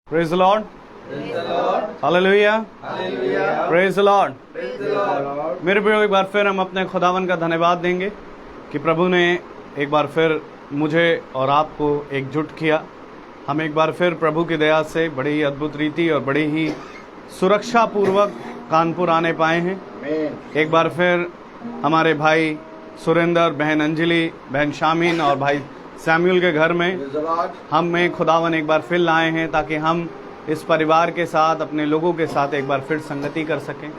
Praise the Lord. Praise the Lord. Hallelujah. Hallelujah. Praise the Lord. Praise the Lord. मेरे प्रियो, एक बार फिर हम अपने खुदावन का धन्यवाद देंगे कि प्रभु ने एक बार फिर मुझे और आपको एकजुट किया। हम एक बार फिर प्रभु की दया से बड़ी ही अद्भुत रीति और बड़ी ही सुरक्षा पूर्वक कानपुर आने पाए हैं। एक बार फिर हमारे भाई सुरेंद्र, बहन अंजलि, बहन शामीन और भाई सैमुअल के घर में हम में खुदावन एक बार फिर लाए हैं ताकि हम इस परिवार के साथ, अपने लोगों के साथ एक बार फिर संगति कर सकें,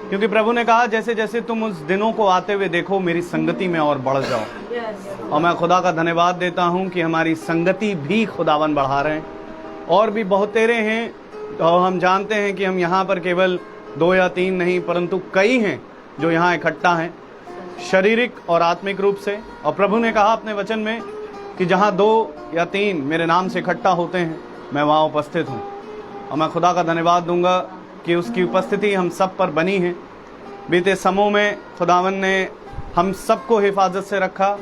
क्योंकि प्रभु ने कहा जैसे जैसे तुम उस दिनों को आते हुए देखो, मेरी संगति में और बढ़ जाओ। और मैं खुदा का धन्यवाद देता हूं कि हमारी संगति भी खुदावन बढ़ा रहे हैं। और भी बहुत तेरे हैं और हम जानते हैं कि हम यहाँ पर केवल 2 या 3 नहीं परंतु कई हैं जो यहाँ इकट्ठा हैं, शारीरिक और आत्मिक रूप से। और प्रभु ने कहा अपने वचन में कि जहाँ 2 या 3 मेरे नाम से इकट्ठा होते हैं, मैं वहाँ उपस्थित हूँ। और मैं खुदा का धन्यवाद दूंगा कि उसकी उपस्थिति हम सब पर बनी है। बीते समयों में खुदावन ने हम सबको हिफाजत से रखा।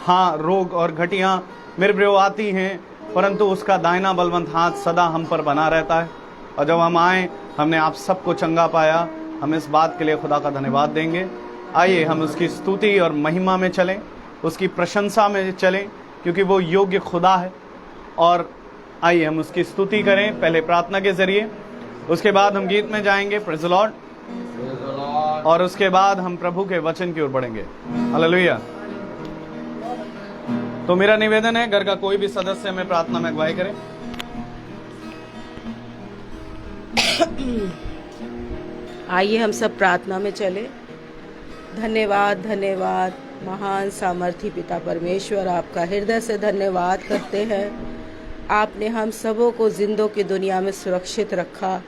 हाँ, रोग और घटियाँ मेरे प्रियो आती हैं, परंतु उसका दाहिना बलवंत हाथ सदा हम पर बना रहता है। और जब हम आए, हमने आप सबको चंगा पाया। हम इस बात के लिए खुदा का धन्यवाद देंगे। आइए हम उसकी स्तुति और महिमा में चलें, उसकी प्रशंसा में चलें, क्योंकि वो योग्य खुदा है। और आइए हम उसकी स्तुति करें, पहले प्रार्थना के जरिए, उसके बाद हम गीत में जाएंगे, प्रेज़ द लॉर्ड, और उसके बाद हम प्रभु के वचन की ओर बढ़ेंगे। हालेलुया। तो मेरा निवेदन है, घर का कोई भी सदस्य हमें प्रार्थना में अगुवाई करे। आइए हम सब प्रार्थना में चले। धन्यवाद, धन्यवाद महान सामर्थी पिता परमेश्वर, आपका हृदय से धन्यवाद करते हैं। आपने हम सबों को जिंदों की दुनिया में सुरक्षित रखा,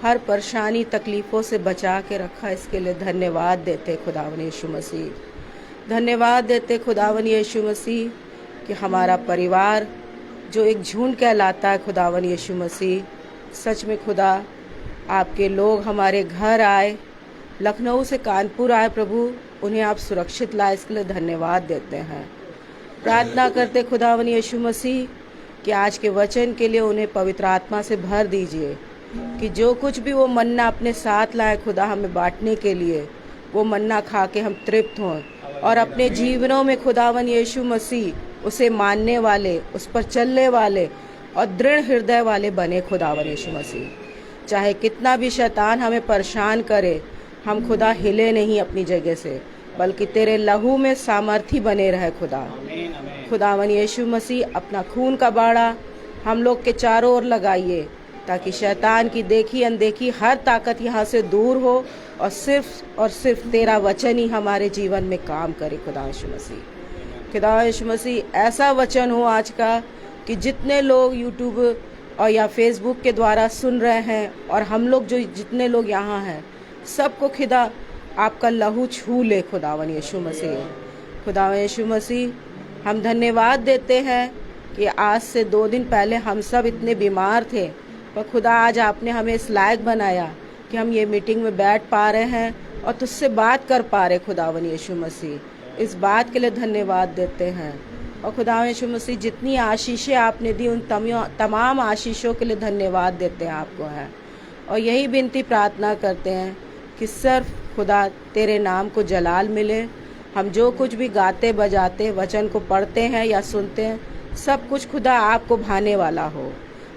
हर परेशानी तकलीफ़ों से बचा के रखा। इसके लिए धन्यवाद देते खुदावन यीशु मसीह। धन्यवाद देते खुदावन यीशु मसीह कि हमारा परिवार जो एक झुंड कहलाता है खुदावन यीशु मसीह, सच में खुदा आपके लोग हमारे घर आए, लखनऊ से कानपुर आए प्रभु, उन्हें आप सुरक्षित लाए, इसके लिए धन्यवाद देते हैं। प्रार्थना करते खुदावन यीशु मसीह कि आज के वचन के लिए उन्हें पवित्र आत्मा से भर दीजिए, कि जो कुछ भी वो मन्ना अपने साथ लाए खुदा हमें बांटने के लिए, वो मन्ना खा के हम तृप्त हों और अपने जीवनों में खुदावन यीशु मसीह उसे मानने वाले, उस पर चलने वाले और दृढ़ हृदय वाले बने खुदावन यीशु मसीह। चाहे कितना भी शैतान हमें परेशान करे, हम खुदा हिले नहीं अपनी जगह से, बल्कि तेरे लहू में सामर्थी बने रहे खुदा। खुदावन यीशु मसीह अपना खून का बाड़ा हम लोग के चारों ओर लगाइए, ताकि शैतान की देखी अनदेखी हर ताकत यहाँ से दूर हो और सिर्फ तेरा वचन ही हमारे जीवन में काम करे। खुदा यीशु मसीह, खुदा यीशु मसीह, ऐसा वचन हो आज का कि जितने लोग यूट्यूब और या फेसबुक के द्वारा सुन रहे हैं और हम लोग जो जितने लोग यहाँ हैं, सबको खुदा आपका लहू छू ले खुदावन यीशु मसीह। खुदावन यीशु मसीह, हम धन्यवाद देते हैं कि आज से 2 दिन पहले हम सब इतने बीमार थे, पर खुदा आज आपने हमें इस लायक बनाया कि हम ये मीटिंग में बैठ पा रहे हैं और तुझसे बात कर पा रहे खुदावन यीशु मसीह। इस बात के लिए धन्यवाद देते हैं। और खुदावन यीशु मसीह, जितनी आशीषें आपने दी उन तमाम आशीषों के लिए धन्यवाद देते हैं आपको है। और यही विनती प्रार्थना करते हैं कि सिर्फ खुदा तेरे नाम को जलाल मिले। हम जो कुछ भी गाते बजाते, वचन को पढ़ते हैं या सुनते हैं, सब कुछ खुदा आपको भाने वाला हो।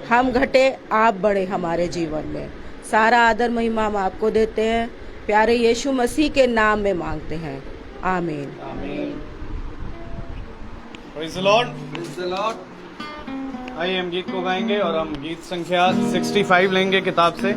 हम घटे, आप बढ़े हमारे जीवन में। सारा आदर महिमा हम आपको देते हैं, प्यारे यीशु मसीह के नाम में मांगते हैं, आमीन। Praise the Lord. Praise the Lord. आइए हम गीत को गाएंगे और हम गीत संख्या 65 लेंगे किताब से।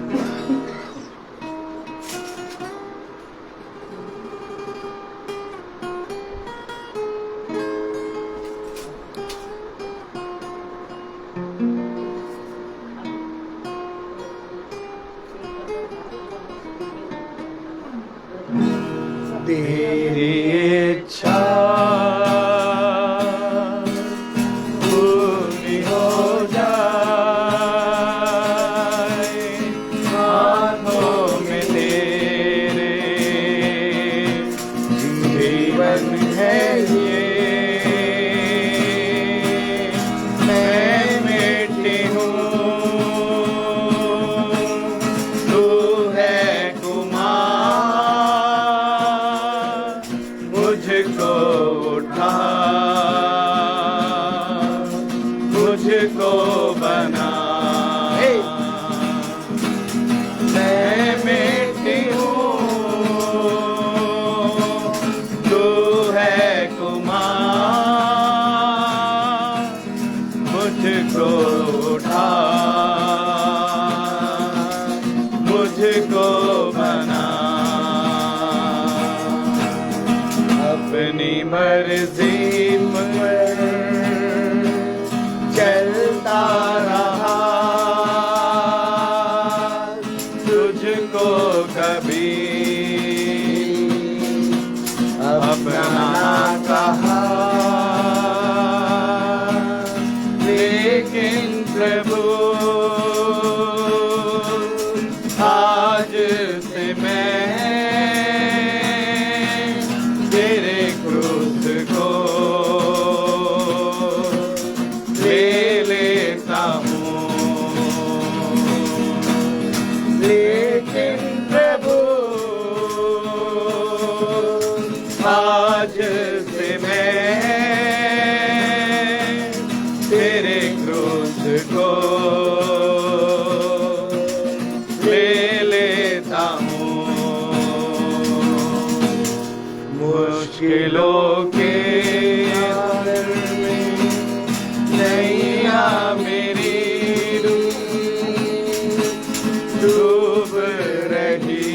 तेरी इच्छा पूरी हो जाए, जीप पर चलता रहा, तुझको कभी अपना कहा, लेकिन प्रभु आज से मैं तेरे क्रूस को ले लेता हूँ, लेकिन प्रभु आज से मैं तेरे क्रूस को ले लेता हूँ। मुश्किलों के अंदर में नैया मेरी डूब रही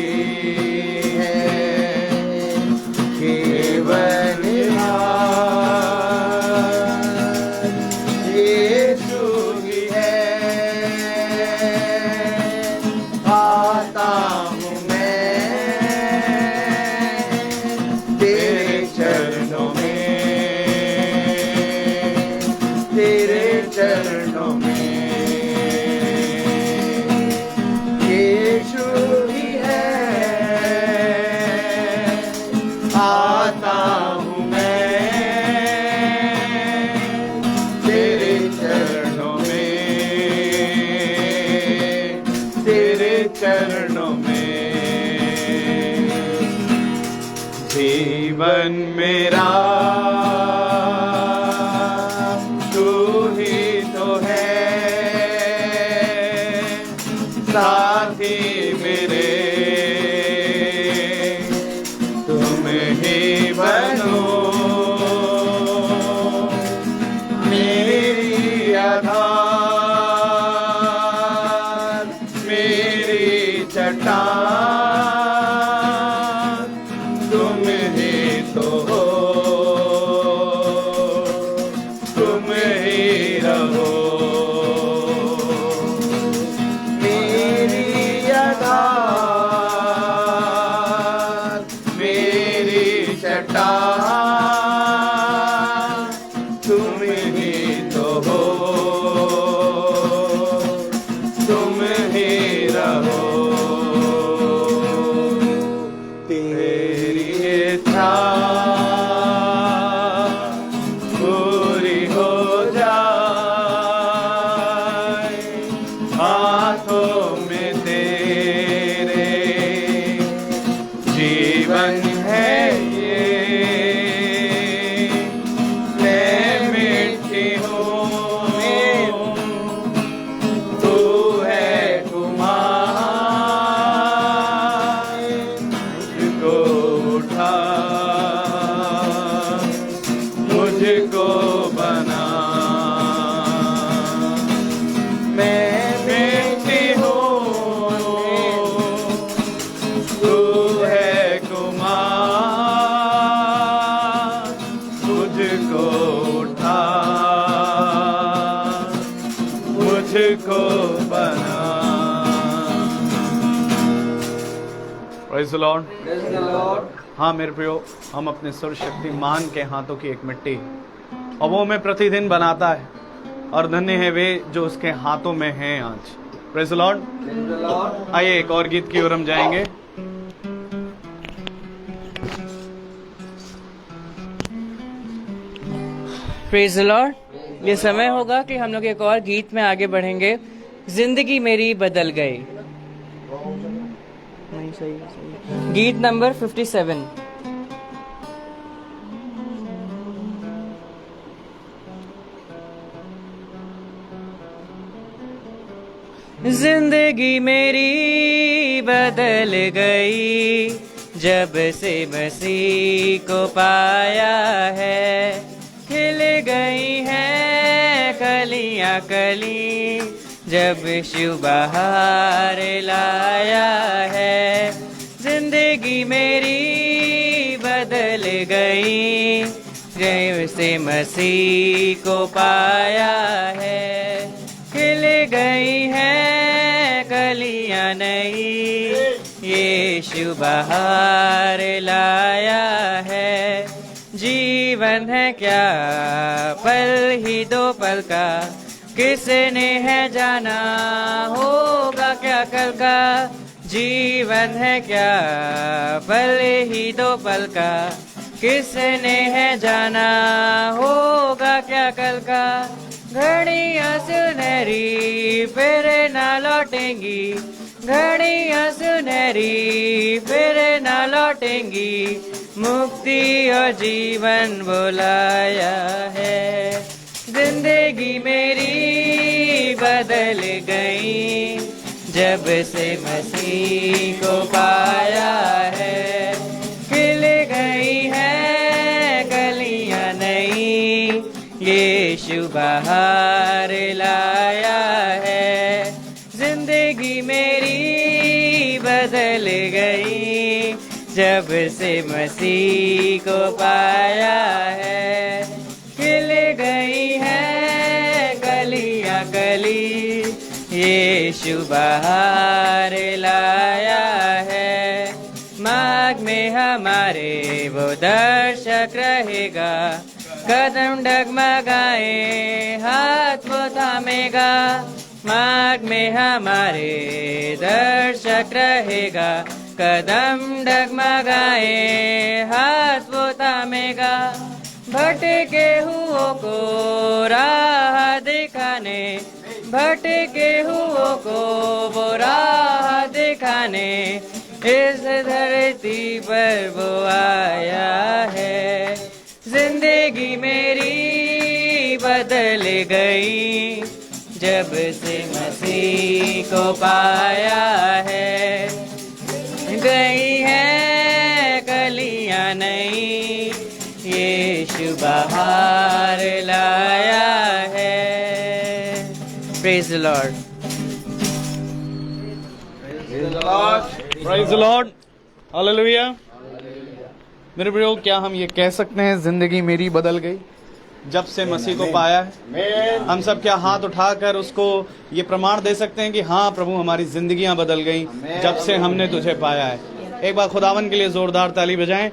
है, केवल यीशु ही है। आता हूँ मैं तेरे चरणों में, तेरे चरणों में। यीशु ही है। आता हूँ मैं तेरे चरणों में, तेरे चरणों में। जीवन मेरा तू ही तो है, साथी मेरे तुम ही बनो, मेरी आधार, मेरी चट्टान, तुम ही तो हो, तुम ही रहो। मेरी आधार, मेरी चट्टान, तुम ही तो हो, तुम ही रहो। तेरी इच्छा पूरी हो जाए, हाथों में तेरे जीवन है ये। मैं मिट्टी हूँ, तू है कुम्हार, मुझको उठा, मुझको बना। मैं मिट्टी हूँ, तू है कुम्हार, मुझको उठा, मुझको बना। Praise the Lord. Praise the Lord. हाँ मेरे प्रियो, हम अपने सर्वशक्तिमान के हाथों की एक मिट्टी और वो हमें प्रतिदिन बनाता है, और धन्य है वे जो उसके हाथों में हैं आज। Praise the Lord. Praise the Lord. आइए एक और गीत की ओर हम जाएंगे। Praise the Lord. ये समय होगा कि हम लोग एक और गीत में आगे बढ़ेंगे। जिंदगी मेरी बदल गई। नहीं, सही। गीत नंबर 57। जिंदगी मेरी बदल गई जब से मसीह को पाया है। खिल गई हैं कलियां कली जब शिव बहार लाया है। जिंदगी मेरी बदल गई, जय मसीह को पाया है। खिल गई हैं कलियां नई, यीशु बहार लाया है। जीवन है क्या पल ही दो पल का, किसने है जाना होगा क्या कल का। जीवन है क्या पल ही दो पल का, किसने है जाना होगा क्या कल का। घड़ियां सुनहरी फिर ना लौटेंगी, घड़ियां सुनहरी फिर ना लौटेंगी, मुक्ति और जीवन बुलाया है। जिंदगी मेरी बदल गई जब से मसीह को पाया है। खिल गई है कलियां नई, यीशु बहार लाया है। जिंदगी मेरी बदल गई जब से मसीह को पाया है। खिल गई है कलियां कली, यीशु बहार लाया है। मार्ग में हमारे वो दर्शक रहेगा, कदम डगमगाए हाथ वो थामेगा। मार्ग में हमारे दर्शक रहेगा, कदम डगमगाए हाथ वो थामेगा। भटके हुओं को राह दिखाने, भटके हुओं को वो राह दिखाने, इस धरती पर वो आया है। जिंदगी मेरी बदल गई जब से मसीह को पाया है। गई है कलियां नई, यीशु बहार लाया है। Praise the Lord. Praise the Lord, hallelujah. मेरे प्रियो, क्या हम ये कह सकते हैं जिंदगी मेरी बदल गई जब से मसीह को पाया है? हम सब क्या हाथ उठाकर उसको ये प्रमाण दे सकते हैं कि हाँ प्रभु, हमारी जिंदगियां बदल गई जब से हमने तुझे पाया है? एक बार खुदावन के लिए जोरदार ताली बजाएं।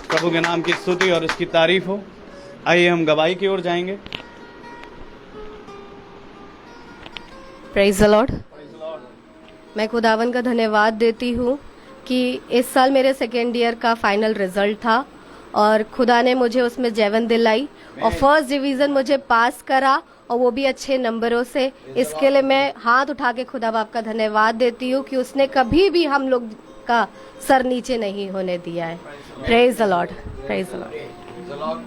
प्रभु के नाम की स्तुति और उसकी तारीफ हो। आइए हम गवाही की ओर जाएंगे। Praise the Lord. मैं खुदावन का धन्यवाद देती हूँ कि इस साल मेरे सेकेंड ईयर का फाइनल रिजल्ट था और खुदा ने मुझे उसमें जेवन दिलाई और फर्स्ट डिवीज़न मुझे पास करा और वो भी अच्छे नंबरों से। इसके लिए मैं हाथ उठा के खुदा बाप का धन्यवाद देती हूँ कि उसने कभी भी हम लोग का सर नीचे नहीं होने दिया है। Praise the Lord, praise the Lord,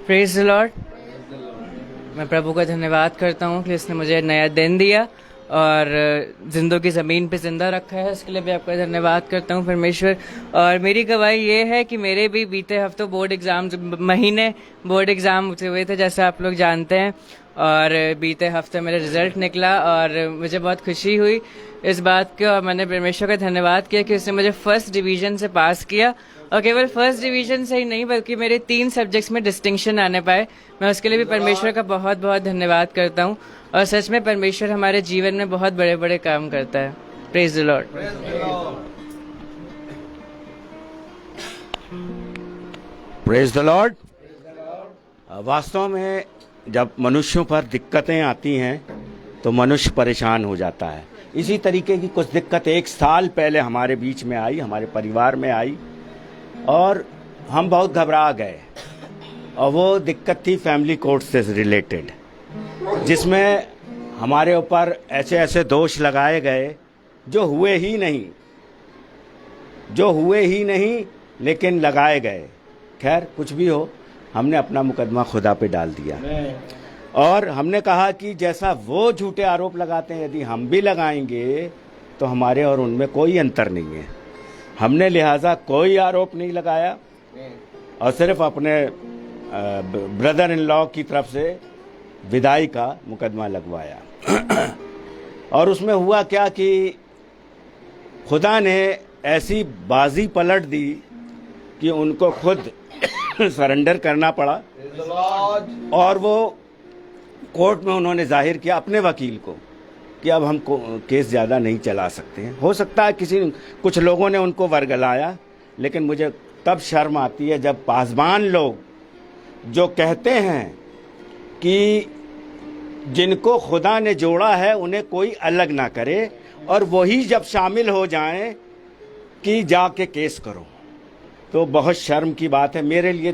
praise the Lord. मैं प्रभु का धन्यवाद करता हूँ कि उसने मुझे नया दिन दिया और जिंदों की ज़मीन पे जिंदा रखा है। इसके लिए भी आपका धन्यवाद करता हूँ परमेश्वर। और मेरी गवाही ये है कि मेरे भी बीते हफ्तों बोर्ड एग्ज़ाम हुए थे, जैसे आप लोग जानते हैं। और बीते हफ्ते मेरा रिजल्ट निकला और मुझे बहुत खुशी हुई इस बात की, और मैंने परमेश्वर का धन्यवाद किया कि उसने मुझे फर्स्ट डिवीज़न से पास किया। और केवल फर्स्ट डिवीज़न से ही नहीं, बल्कि मेरे 3 सब्जेक्ट्स में डिस्टिंक्शन आने पाए। मैं उसके लिए भी परमेश्वर का बहुत बहुत धन्यवाद करता हूँ। और सच में परमेश्वर हमारे जीवन में बहुत बड़े बड़े काम करता है। Praise the Lord. Praise the Lord. वास्तव में जब मनुष्यों पर दिक्कतें आती हैं तो मनुष्य परेशान हो जाता है। इसी तरीके की कुछ दिक्कत 1 साल पहले हमारे बीच में आई, हमारे परिवार में आई और हम बहुत घबरा गए। और वो दिक्कत थी फैमिली कोर्ट से रिलेटेड, जिसमें हमारे ऊपर ऐसे ऐसे दोष लगाए गए जो हुए ही नहीं, लेकिन लगाए गए। खैर कुछ भी हो, हमने अपना मुकदमा खुदा पे डाल दिया और हमने कहा कि जैसा वो झूठे आरोप लगाते हैं, यदि हम भी लगाएंगे तो हमारे और उनमें कोई अंतर नहीं है। हमने लिहाजा कोई आरोप नहीं लगाया और सिर्फ अपने ब्रदर इन लॉ की तरफ से विदाई का मुकदमा लगवाया। और उसमें हुआ क्या कि खुदा ने ऐसी बाजी पलट दी कि उनको खुद सरेंडर करना पड़ा Praise the Lord. और वो कोर्ट में उन्होंने जाहिर किया अपने वकील को कि अब हम केस ज़्यादा नहीं चला सकते हैं। हो सकता है कुछ लोगों ने उनको वर्गलाया, लेकिन मुझे तब शर्म आती है जब पासबान लोग जो कहते हैं कि जिनको खुदा ने जोड़ा है उन्हें कोई अलग ना करे, और वही जब शामिल हो जाएं कि जाके केस करो, तो बहुत शर्म की बात है। मेरे लिए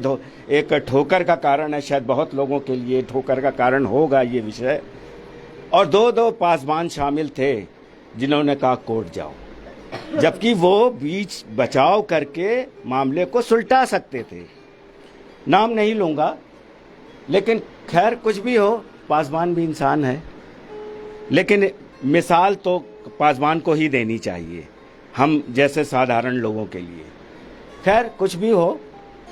एक ठोकर का कारण है, शायद बहुत लोगों के लिए ठोकर का कारण होगा ये विषय। और दो पासबान शामिल थे जिन्होंने कहा कोर्ट जाओ, जबकि वो बीच बचाव करके मामले को सुलटा सकते थे। नाम नहीं लूँगा, लेकिन खैर कुछ भी हो, पासबान भी इंसान है, लेकिन मिसाल तो पासबान को ही देनी चाहिए हम जैसे साधारण लोगों के लिए। खैर कुछ भी हो,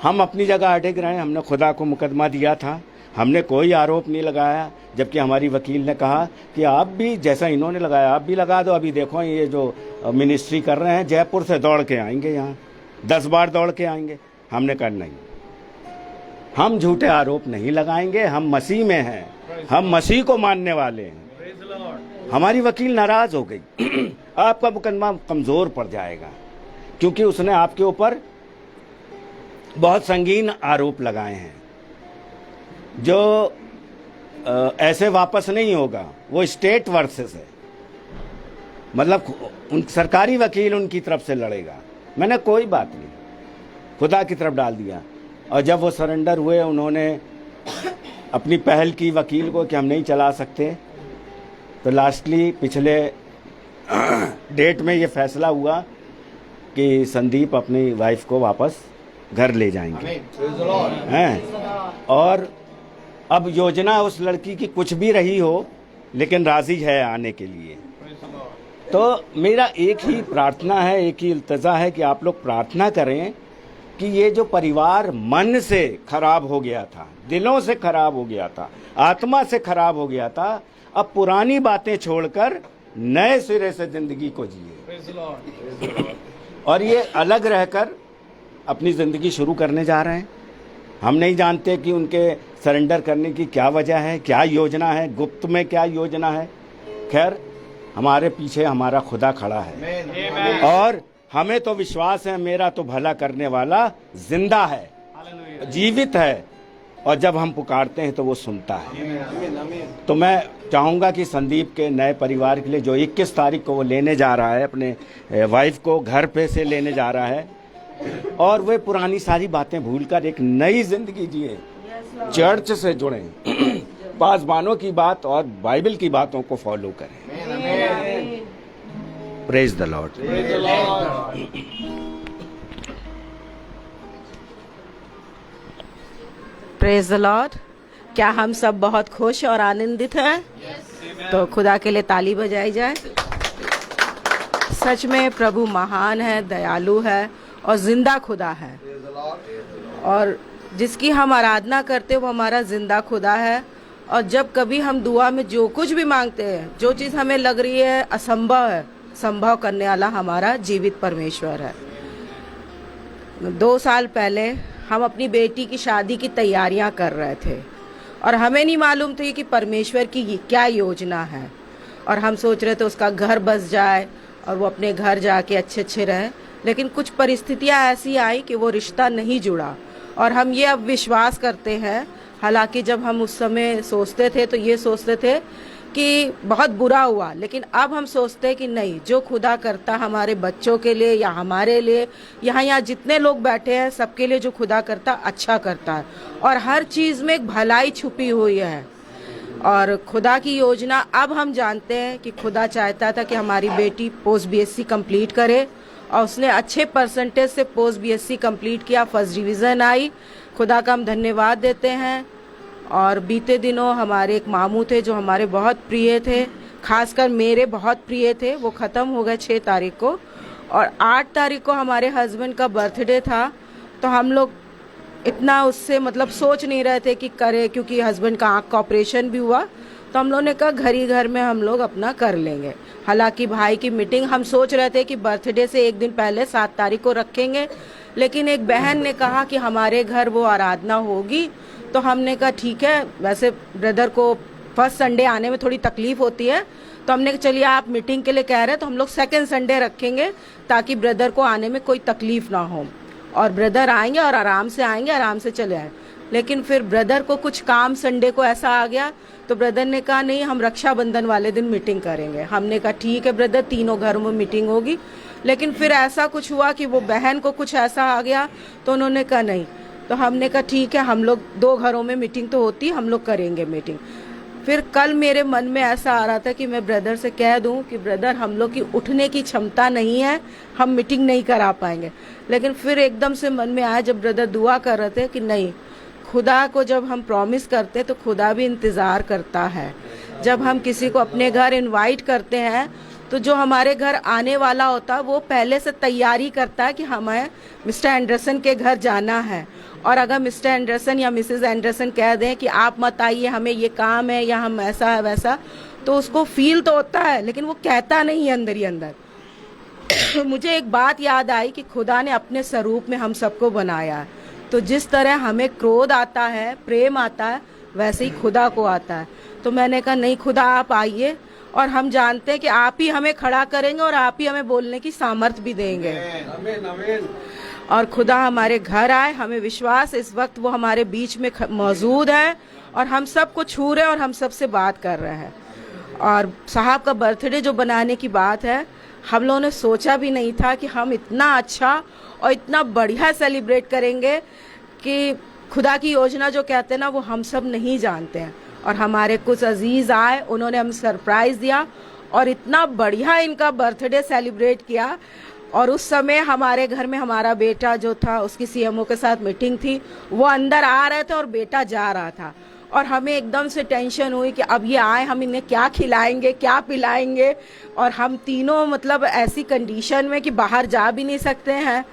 हम अपनी जगह अटक रहे हैं। हमने खुदा को मुकदमा दिया था, हमने कोई आरोप नहीं लगाया, जबकि हमारी वकील ने कहा कि आप भी जैसा इन्होंने लगाया आप भी लगा दो। अभी देखो ये जो मिनिस्ट्री कर रहे हैं जयपुर से दौड़ के आएंगे, यहाँ 10 बार दौड़ के आएंगे। हमने कहा नहीं, हम झूठे आरोप नहीं लगाएंगे, हम मसीह में हैं, हम मसीह को मानने वाले हैं। हमारी वकील नाराज हो गई आपका मुकदमा कमज़ोर पड़ जाएगा, क्योंकि उसने आपके ऊपर बहुत संगीन आरोप लगाए हैं जो ऐसे वापस नहीं होगा। वो स्टेट वर्सेस है, मतलब उन सरकारी वकील उनकी तरफ से लड़ेगा। मैंने कोई बात नहीं, खुदा की तरफ डाल दिया। और जब वो सरेंडर हुए, उन्होंने अपनी पहल की वकील को कि हम नहीं चला सकते, तो लास्टली पिछले डेट में ये फैसला हुआ कि संदीप अपनी वाइफ को वापस घर ले जाएंगे Praise the Lord. हैं। और अब योजना उस लड़की की कुछ भी रही हो, लेकिन राजी है आने के लिए। तो मेरा एक ही प्रार्थना है, एक ही इल्तजा है कि आप लोग प्रार्थना करें कि ये जो परिवार मन से खराब हो गया था, दिलों से खराब हो गया था, आत्मा से खराब हो गया था, अब पुरानी बातें छोड़कर नए सिरे से जिंदगी को जिए और ये अलग रहकर अपनी ज़िंदगी शुरू करने जा रहे हैं। हम नहीं जानते कि उनके सरेंडर करने की क्या वजह है, क्या योजना है, गुप्त में क्या योजना है। खैर हमारे पीछे हमारा खुदा खड़ा है और हमें तो विश्वास है मेरा तो भला करने वाला जिंदा है, जीवित है, और जब हम पुकारते हैं तो वो सुनता है। तो मैं चाहूँगा कि संदीप के नए परिवार के लिए जो 21 तारीख को वो लेने जा रहा है, अपने वाइफ को घर पे से लेने जा रहा है, और वे पुरानी सारी बातें भूलकर एक नई जिंदगी जिए, चर्च से जुड़े, पासबानों की बात और बाइबल की बातों को फॉलो करें। Praise the Lord. Praise the Lord. Praise the Lord. क्या हम सब बहुत खुश और आनंदित हैं? तो खुदा के लिए ताली बजाई जाए। सच में प्रभु महान है, दयालु है और जिंदा खुदा है, और जिसकी हम आराधना करते हैं वो हमारा जिंदा खुदा है। और जब कभी हम दुआ में जो कुछ भी मांगते हैं, जो चीज़ हमें लग रही है असंभव है, संभव करने वाला हमारा जीवित परमेश्वर है। 2 साल पहले हम अपनी बेटी की शादी की तैयारियां कर रहे थे और हमें नहीं मालूम थी कि परमेश्वर की क्या योजना है, और हम सोच रहे थे उसका घर बस जाए और वो अपने घर जाके अच्छे रहे, लेकिन कुछ परिस्थितियां ऐसी आई कि वो रिश्ता नहीं जुड़ा। और हम ये अब विश्वास करते हैं, हालांकि जब हम उस समय सोचते थे तो ये सोचते थे कि बहुत बुरा हुआ, लेकिन अब हम सोचते हैं कि नहीं, जो खुदा करता हमारे बच्चों के लिए या हमारे लिए, यहाँ जितने लोग बैठे हैं सबके लिए जो खुदा करता अच्छा करता है, और हर चीज़ में एक भलाई छुपी हुई है। और खुदा की योजना अब हम जानते हैं कि खुदा चाहता था कि हमारी बेटी पोस्ट बीएससी कंप्लीट करे, और उसने अच्छे परसेंटेज से पोस्ट बीएससी कंप्लीट किया, फर्स्ट डिवीज़न आई। खुदा का हम धन्यवाद देते हैं। और बीते दिनों हमारे एक मामू थे जो हमारे बहुत प्रिय थे, खासकर मेरे बहुत प्रिय थे, वो ख़त्म हो गए 6 तारीख को, और 8 तारीख को हमारे हस्बैंड का बर्थडे था। तो हम लोग इतना उससे मतलब सोच नहीं रहे थे कि करें, क्योंकि हस्बैंड का आँख का ऑपरेशन भी हुआ, तो हम लोगों ने कहा घर ही घर में हम लोग अपना कर लेंगे। हालांकि भाई की मीटिंग हम सोच रहे थे कि बर्थडे से 1 दिन पहले 7 तारीख को रखेंगे, लेकिन एक बहन ने कहा कि हमारे घर वो आराधना होगी, तो हमने कहा ठीक है। वैसे ब्रदर को फर्स्ट संडे आने में थोड़ी तकलीफ होती है, तो हमने कहा चलिए आप मीटिंग के लिए कह रहे हैं तो हम लोग सेकेंड संडे रखेंगे ताकि ब्रदर को आने में कोई तकलीफ ना हो, और ब्रदर आएंगे और आराम से आएंगे, आराम से चले आए। लेकिन फिर ब्रदर को कुछ काम संडे को ऐसा आ गया, तो ब्रदर ने कहा नहीं, हम रक्षाबंधन वाले दिन मीटिंग करेंगे। हमने कहा ठीक है ब्रदर, तीनों घरों में मीटिंग होगी। लेकिन फिर ऐसा कुछ हुआ कि वो बहन को कुछ ऐसा आ गया, तो उन्होंने कहा नहीं। तो हमने कहा ठीक है, हम लोग 2 घरों में मीटिंग तो होती, हम लोग करेंगे मीटिंग। फिर कल मेरे मन में ऐसा आ रहा था कि मैं ब्रदर से कह दूं कि ब्रदर हम लोग की उठने की क्षमता नहीं है, हम मीटिंग नहीं करा पाएंगे। लेकिन फिर एकदम से मन में आया जब ब्रदर दुआ कर रहे थे कि नहीं, खुदा को जब हम प्रॉमिस करते तो खुदा भी इंतज़ार करता है। जब हम किसी को अपने घर इनवाइट करते हैं तो जो हमारे घर आने वाला होता है वो पहले से तैयारी करता है कि हमें मिस्टर एंडरसन के घर जाना है। और अगर मिस्टर एंडरसन या मिसेस एंडरसन कह दें कि आप मत आइए, हमें ये काम है या हम ऐसा है वैसा, तो उसको फील तो होता है लेकिन वो कहता नहीं है अंदर ही अंदर। मुझे एक बात याद आई कि खुदा ने अपने स्वरूप में हम सबको बनाया है, तो जिस तरह हमें क्रोध आता है, प्रेम आता है, वैसे ही खुदा को आता है। तो मैंने कहा नहीं खुदा आप आइए, और हम जानते हैं कि आप ही हमें खड़ा करेंगे और आप ही हमें बोलने की सामर्थ भी देंगे। आमीन आमीन। और खुदा हमारे घर आए, हमें विश्वास इस वक्त वो हमारे बीच में मौजूद है और हम सबको छू रहे हैं और हम सबसे बात कर रहे हैं। और साहब का बर्थडे जो बनाने की बात है, हम लोगों ने सोचा भी नहीं था कि हम इतना अच्छा और इतना बढ़िया सेलिब्रेट करेंगे कि खुदा की योजना जो कहते हैं ना, वो हम सब नहीं जानते हैं। और हमारे कुछ अजीज आए, उन्होंने हमें सरप्राइज दिया और इतना बढ़िया इनका बर्थडे सेलिब्रेट किया। और उस समय हमारे घर में हमारा बेटा जो था, उसकी सीएमओ के साथ मीटिंग थी, वो अंदर आ रहे थे और बेटा जा रहा था। और हमें एकदम से टेंशन हुई कि अब ये आए, हम इन्हें क्या खिलाएंगे, क्या पिलाएंगे। और हम तीनों मतलब ऐसी कंडीशन में कि बाहर जा भी नहीं सकते हैं।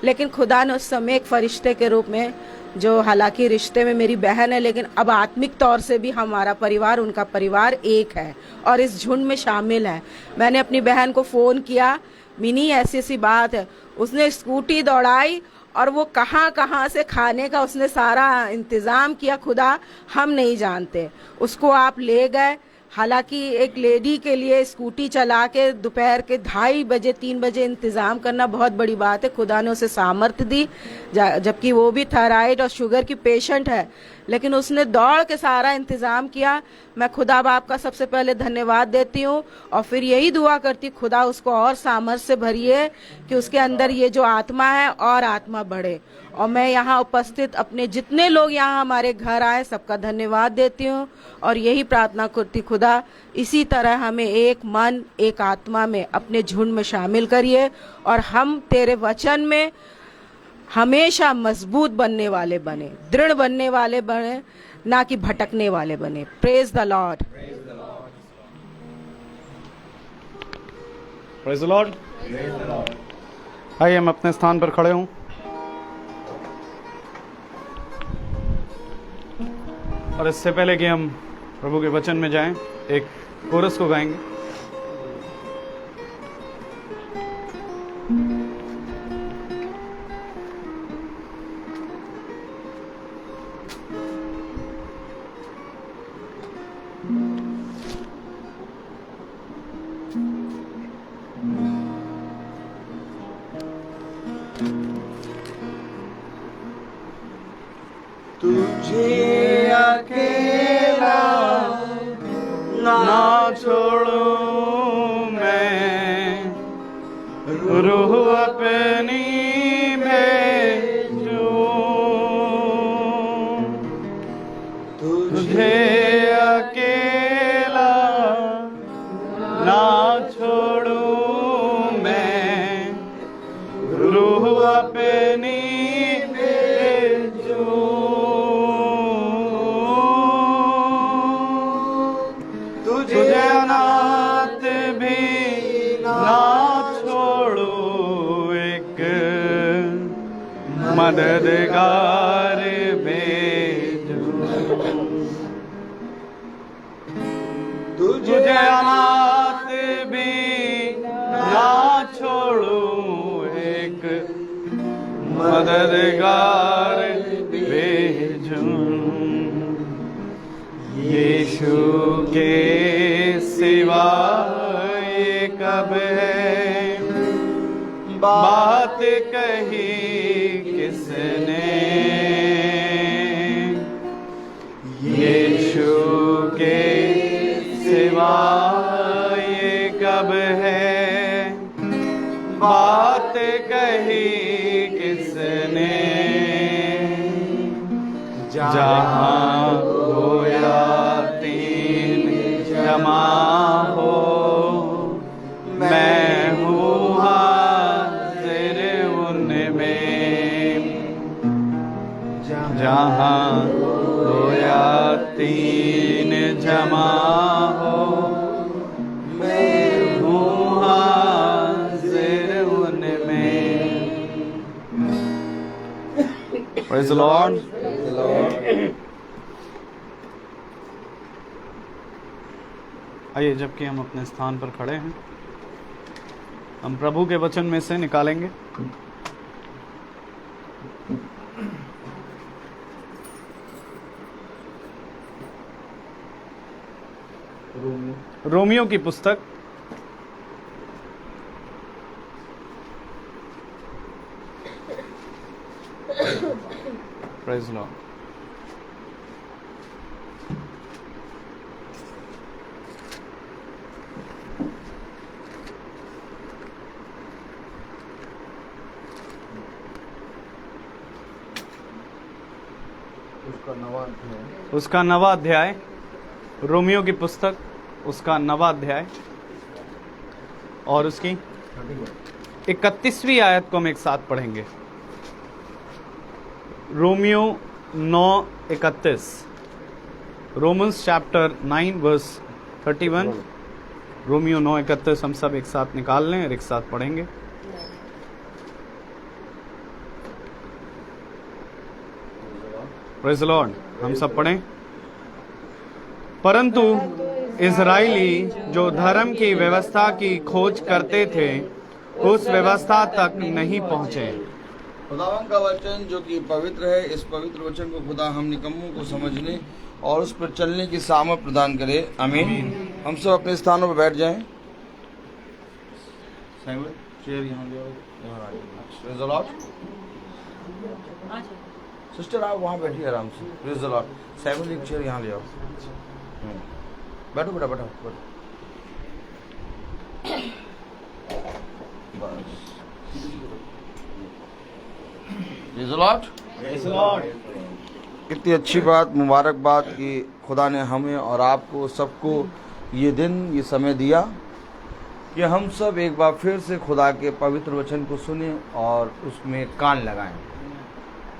लेकिन खुदा ने उस समय एक फरिश्ते के रूप में, जो हालांकि रिश्ते में मेरी बहन है लेकिन अब आत्मिक तौर से भी हमारा परिवार, उनका परिवार एक है और इस झुंड में शामिल है। मैंने अपनी बहन को फ़ोन किया, मिनी ऐसी ऐसी बात है, उसने स्कूटी दौड़ाई और वो कहाँ कहाँ से खाने का उसने सारा इंतज़ाम किया, खुदा हम नहीं जानते। उसको आप ले गए, हालांकि एक लेडी के लिए स्कूटी चला के दोपहर के 2:30 बजे 3 बजे इंतज़ाम करना बहुत बड़ी बात है। खुदा ने उसे सामर्थ्य दी, जबकि वो भी थायराइड और शुगर की पेशेंट है, लेकिन उसने दौड़ के सारा इंतज़ाम किया। मैं खुदा बाप का सबसे पहले धन्यवाद देती हूँ और फिर यही दुआ करती, खुदा उसको और सामर्थ्य से भरिए कि उसके अंदर ये जो आत्मा है और आत्मा बढ़े। और मैं यहाँ उपस्थित अपने जितने लोग यहाँ हमारे घर आए, सबका धन्यवाद देती हूँ और यही प्रार्थना करती, खुदा इसी तरह हमें एक मन एक आत्मा में अपने झुंड में शामिल करिए और हम तेरे वचन में हमेशा मजबूत बनने वाले बने, दृढ़ बनने वाले बने, ना कि भटकने वाले बने। Praise the Lord. Praise the Lord. आइए हम अपने स्थान पर खड़े हों और इससे पहले कि हम प्रभु के वचन में जाएं, एक कोरस को गाएंगे। तुझे अकेला ना छोड़ूं मैं, रूह अपनी भेजूं, तुझे अकेला ना छोड़ूं मैं, रूह अपनी तुझे अनाथ भी ना छोड़ू, एक मददगार भेजूं, तुझे अनाथ भी ना छोड़ू, एक मददगार भेजूं। यीशु के सिवा ये कब है बात कही किसने, यीशु के सिवा ये कब है बात कही किसने, जहाँ होया तीन जमा हो मैं हूँ हाजिर उनमें, जहाँ होया तीन जमा हो मैं हूँ हाजिर उनमें। Praise the Lord. आइए, जबकि हम अपने स्थान पर खड़े हैं, हम प्रभु के वचन में से निकालेंगे रोमियो की पुस्तक Praise the Lord. उसका नवा अध्याय, रोमियो की पुस्तक उसका नवा अध्याय और उसकी 31वीं आयत को हम एक साथ पढ़ेंगे। Romeo 9:31, Romans chapter 9 verse 31। Romeo 9:31 हम सब एक साथ निकाल लें और एक साथ पढ़ेंगे। Praise the Lord. हम सब पढ़ें। परंतु इज़राइली जो धर्म की व्यवस्था की खोज करते थे उस व्यवस्था तक नहीं पहुंचे। खुदावन का वचन जो कि पवित्र है, इस पवित्र वचन को खुदा हम निकम्मों को समझने और उस पर चलने की सामर्थ प्रदान करे। आमीन। हम सब अपने स्थानों पर बैठ जाएं। चेयर यहाँ ले आओ। सिस्टर आप वहाँ बैठिए आराम से। Praise the Lord. सैमुअल एक चेयर यहाँ ले आओ। बैठो बेटा, बैठो बैठो। बस। Praise the Lord. Praise the Lord. कितनी अच्छी बात, मुबारक बात कि खुदा ने हमें और आपको सबको ये दिन, ये समय दिया कि हम सब एक बार फिर से खुदा के पवित्र वचन को सुने और उसमें कान लगाएं,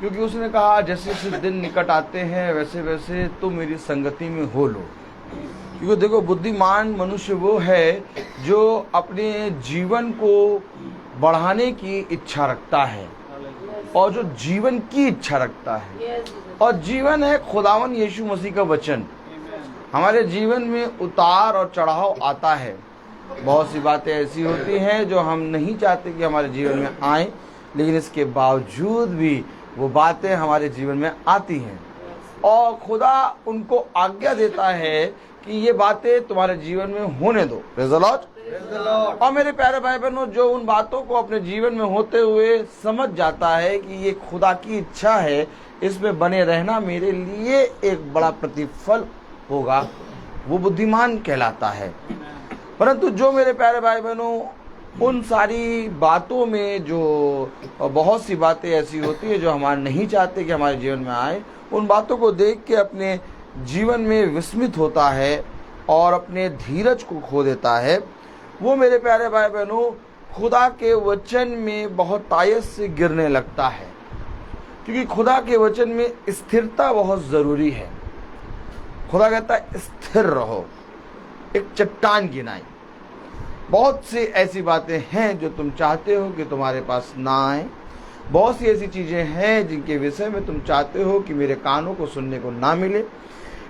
क्योंकि उसने कहा जैसे जैसे दिन निकट आते हैं वैसे वैसे तुम मेरी संगति में हो लो। क्योंकि देखो, बुद्धिमान मनुष्य वो है जो अपने जीवन को बढ़ाने की इच्छा रखता है और जो जीवन की इच्छा रखता है, और जीवन है खुदावन यीशु मसीह का वचन। हमारे जीवन में उतार और चढ़ाव आता है। बहुत सी बातें ऐसी होती हैं जो हम नहीं चाहते कि हमारे जीवन में आए, लेकिन इसके बावजूद भी वो बातें हमारे जीवन में आती हैं और खुदा उनको आज्ञा देता है कि ये बातें तुम्हारे जीवन में होने दो। Praise the Lord. और मेरे प्यारे भाई बहनों, जो उन बातों को अपने जीवन में होते हुए समझ जाता है कि ये खुदा की इच्छा है, इसमें बने रहना मेरे लिए एक बड़ा प्रतिफल होगा, वो बुद्धिमान कहलाता है। परंतु जो मेरे प्यारे भाई बहनों, उन सारी बातों में जो बहुत सी बातें ऐसी होती है जो हमारे नहीं चाहते कि हमारे जीवन में आए, उन बातों को देख के अपने जीवन में विस्मित होता है और अपने धीरज को खो देता है, वो मेरे प्यारे भाई बहनों खुदा के वचन में बहुत तायत से गिरने लगता है। क्योंकि खुदा के वचन में स्थिरता बहुत ज़रूरी है। खुदा कहता है स्थिर रहो, एक चट्टान गिनाई। बहुत सी ऐसी बातें हैं जो तुम चाहते हो कि तुम्हारे पास ना आए, बहुत सी ऐसी चीज़ें हैं जिनके विषय में तुम चाहते हो कि मेरे कानों को सुनने को ना मिले,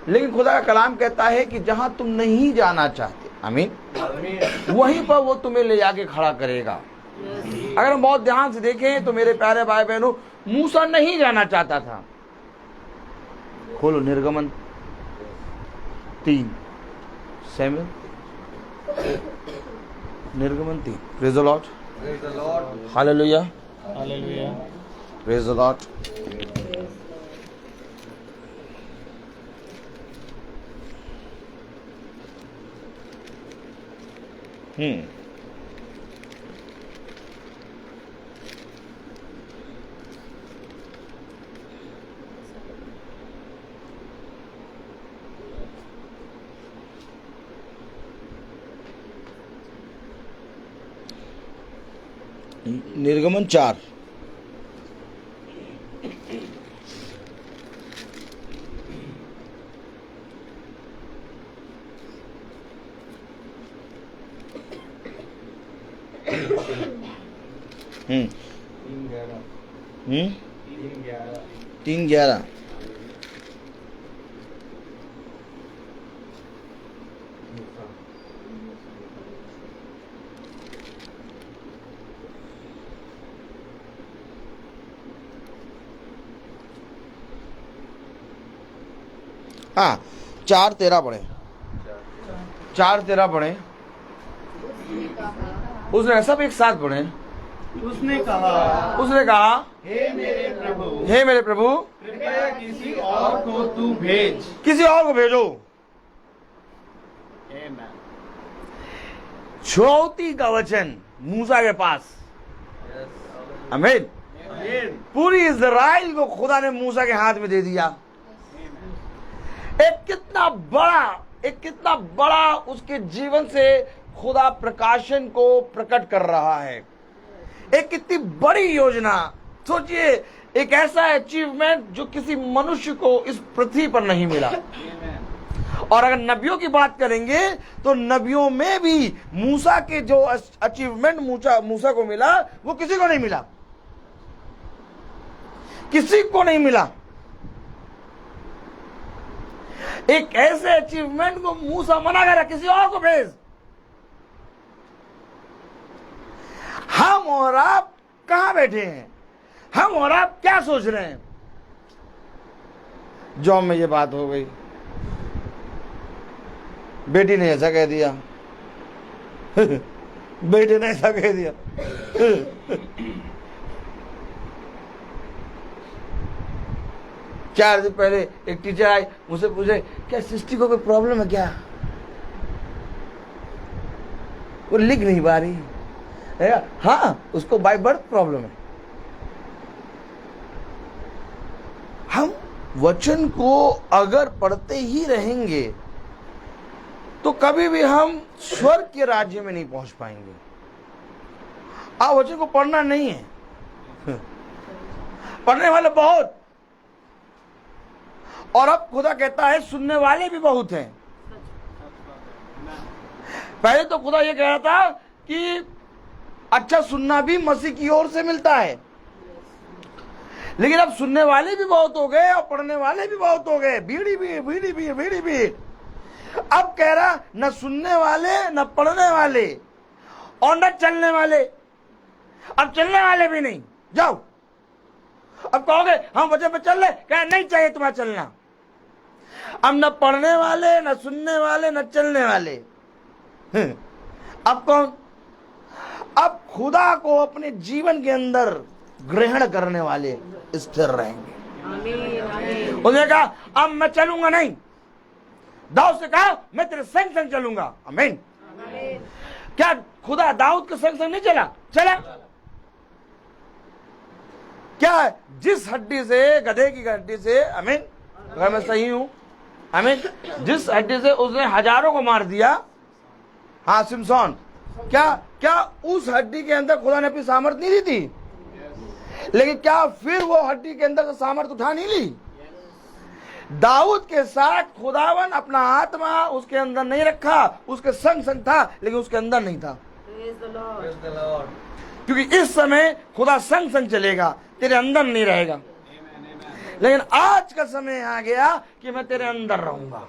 लेकिन खुदा का कलाम कहता है कि जहां तुम नहीं जाना चाहते, आमीन, वहीं पर वो तुम्हें ले जाके खड़ा करेगा। अगर हम बहुत ध्यान से देखें तो मेरे प्यारे भाई बहनों, मूसा नहीं जाना चाहता था। खोलो निर्गमन 3 सैमुएल, निर्गमन 3। Praise the Lord, hallelujah, hallelujah. Praise the Lord. निर्गमन 4। हम्म 3:11। हाँ 4:13 पढ़े, 4:13 पढ़े। उसने सब एक साथ पढ़े। उसने कहा, हे मेरे प्रभु, कृपया किसी और को तू भेज। किसी और को भेजो। छुड़ौती का वचन मूसा के पास। आमीन। पूरी इज़राइल को खुदा ने मूसा के हाथ में दे दिया। एक कितना बड़ा उसके जीवन से खुदा प्रकाशन को प्रकट कर रहा है। एक कितनी बड़ी योजना। सोचिए, एक ऐसा अचीवमेंट जो किसी मनुष्य को इस पृथ्वी पर नहीं मिला। और अगर नबियों की बात करेंगे तो नबियों में भी मूसा के जो अचीवमेंट मूसा को मिला, वो किसी को नहीं मिला, किसी को नहीं मिला। एक ऐसे अचीवमेंट को मूसा मना करा, किसी और को भेज। हम और आप कहां बैठे हैं? हम और आप क्या सोच रहे हैं? जॉब में ये बात हो गई, बेटी ने ऐसा कह दिया, बेटे ने ऐसा कह दिया। 4 दिन पहले एक टीचर आई, मुझसे पूछे, क्या सृष्टि को कोई प्रॉब्लम है क्या? वो लिख नहीं पा रही है। हाँ, उसको बाय बर्थ प्रॉब्लम है। हम वचन को अगर पढ़ते ही रहेंगे तो कभी भी हम स्वर्ग के राज्य में नहीं पहुंच पाएंगे। आप वचन को पढ़ना नहीं है, पढ़ने वाले बहुत, और अब खुदा कहता है सुनने वाले भी बहुत हैं। पहले तो खुदा ये कह रहा था कि अच्छा सुनना भी मसीह की ओर से मिलता है, लेकिन अब सुनने वाले भी बहुत हो गए और पढ़ने वाले भी बहुत हो गए। बीड़ी भी। अब कह रहा न सुनने वाले, न पढ़ने वाले, और न चलने वाले। अब चलने वाले भी नहीं। जाओ, अब कहोगे हम वचन पे चल रहे, कहे नहीं चाहिए तुम्हारा चलना। अब न पढ़ने वाले, न सुनने वाले, न चलने वाले। अब कौन? अब खुदा को अपने जीवन के अंदर ग्रहण करने वाले स्थिर रहेंगे। उसने कहा अब मैं चलूंगा नहीं। दाऊद से कहा मैं तेरे संग संग चलूंगा। आमीन। क्या खुदा दाऊद के संग संग नहीं चला? क्या जिस हड्डी से, गधे की हड्डी से, आमीन, अगर मैं सही हूं, आमीन, जिस हड्डी से उसने हजारों को मार दिया, हाँ सिमसोन, क्या उस हड्डी के अंदर खुदा ने अपनी सामर्थ नहीं दी थी? लेकिन क्या फिर वो हड्डी के अंदर से सामर्थ उठा नहीं ली? दाऊद के साथ खुदावन अपना आत्मा उसके अंदर नहीं रखा, उसके संग संग था, लेकिन उसके अंदर नहीं था। क्योंकि इस समय खुदा संग संग चलेगा, तेरे अंदर नहीं रहेगा। लेकिन आज का समय आ गया कि मैं तेरे अंदर रहूंगा।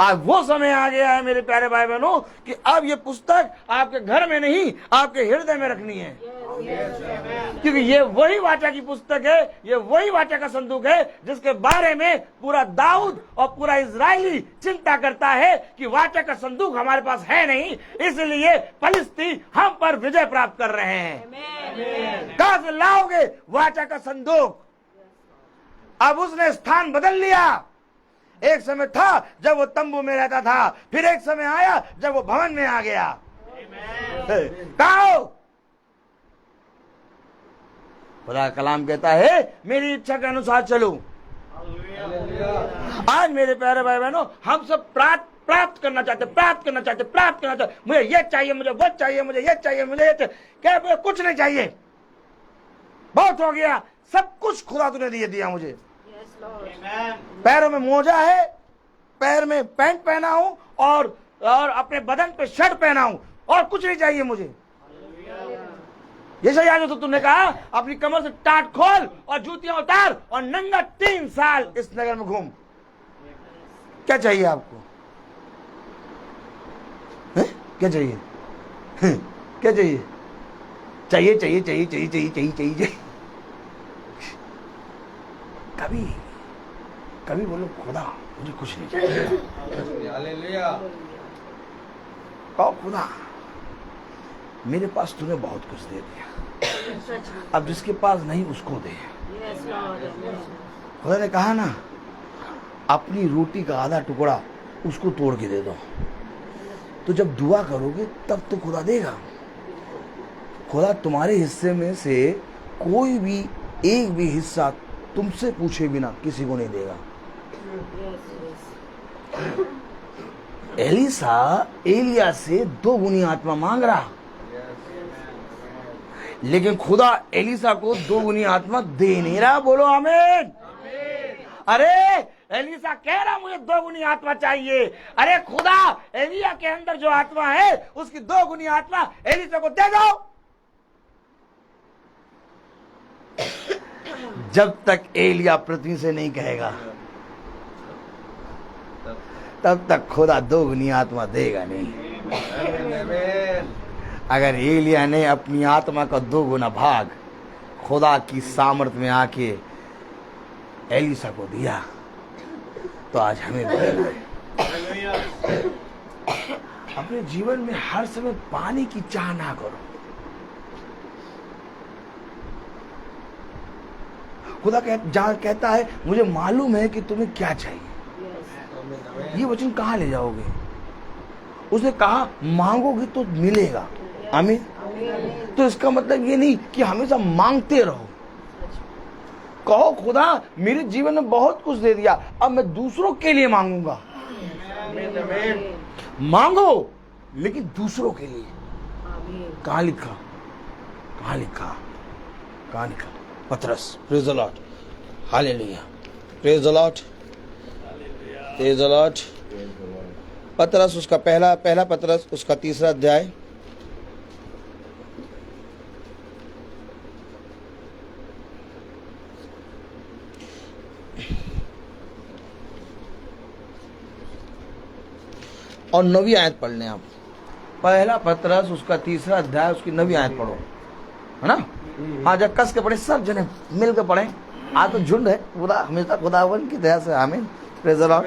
आज वो समय आ गया है मेरे प्यारे भाई बहनों कि अब ये पुस्तक आपके घर में नहीं, आपके हृदय में रखनी है। क्योंकि ये वही वाचा की पुस्तक है, ये वही वाचा का संदूक है जिसके बारे में पूरा दाऊद और पूरा इजरायली चिंता करता है कि वाचा का संदूक हमारे पास है नहीं, इसलिए फलिस्ती हम पर विजय प्राप्त कर रहे हैं। कहां से लाओगे वाचा का संदूक? अब उसने स्थान बदल लिया। एक समय था जब वो तंबू में रहता था, फिर एक समय आया जब वो भवन में आ गया। कहा खुदा कलाम कहता है मेरी इच्छा के अनुसार चलूं। आज मेरे प्यारे भाई बहनों, हम सब प्राप्त करना चाहते, मुझे ये चाहिए, मुझे वो चाहिए, मुझे ये चाहिए, मुझे ये चाहिए। क्या मुझे कुछ नहीं चाहिए, बहुत हो गया, सब कुछ खुदा तूने दिया मुझे। पैरों में मोजा है, पैर में पैंट पहना हूं और अपने बदन पे शर्ट पहना हूं, और कुछ नहीं चाहिए मुझे। ये सही आज तो तुमने कहा अपनी कमर से टाट खोल और जूतियां उतार और नंगा 3 साल इस नगर में घूम। क्या चाहिए आपको? है? क्या चाहिए? क्या चाहिए? चाहिए। कभी बोलो खुदा मुझे कुछ नहीं चाहिए। हालेलुया। कहो खुदा मेरे पास तूने बहुत कुछ दे दिया, अब जिसके पास नहीं उसको दे। खुदा ने कहा ना, अपनी रोटी का आधा टुकड़ा उसको तोड़ के दे दो। तो जब दुआ करोगे तब तो खुदा देगा। खुदा तुम्हारे हिस्से में से कोई भी एक भी हिस्सा तुमसे पूछे बिना किसी को नहीं देगा। एलिसा एलिया से 2 गुनी आत्मा मांग रहा, लेकिन खुदा एलिसा को 2 गुनी आत्मा दे नहीं रहा। बोलो आमीन। अरे एलिसा कह रहा मुझे 2 गुनी आत्मा चाहिए। अरे खुदा एलिया के अंदर जो आत्मा है उसकी 2 गुनी आत्मा एलिसा को दे दो। जब तक एलिया पृथ्वी से नहीं कहेगा तब तक खुदा 2 गुनी आत्मा देगा नहीं। अगर एलिया ने अपनी आत्मा का 2 गुना भाग खुदा की सामर्थ में आके एलिसा को दिया, तो आज हमें भी देना है। अपने जीवन में हर समय पाने की चाह ना करो। खुदा कहता है मुझे मालूम है कि तुम्हें क्या चाहिए। ये वचन कहाँ ले जाओगे? उसने कहा मांगोगे तो मिलेगा। आमीन। तो इसका मतलब ये नहीं कि हमेशा मांगते रहो। कहो खुदा मेरे जीवन में बहुत कुछ दे दिया, अब मैं दूसरों के लिए मांगूंगा। मांगो लेकिन दूसरों के लिए। कहाँ लिखा? पतरस। Praise the Lord. Hallelujah. Praise the Lord. Praise the Lord. पतरस उसका पहला पतरस उसका 3रा अध्याय और 9वीं आयत पढ़ लें आप। पहला पतरस उसका 3रा अध्याय उसकी 9वीं आयत पढ़ो, है ना? हाँ, जब कस के पढ़े, सब जने मिल के पढ़े। आज तो झुंड है पूरा, हमेशा खुदावन की दया से। आमीन। Praise the Lord.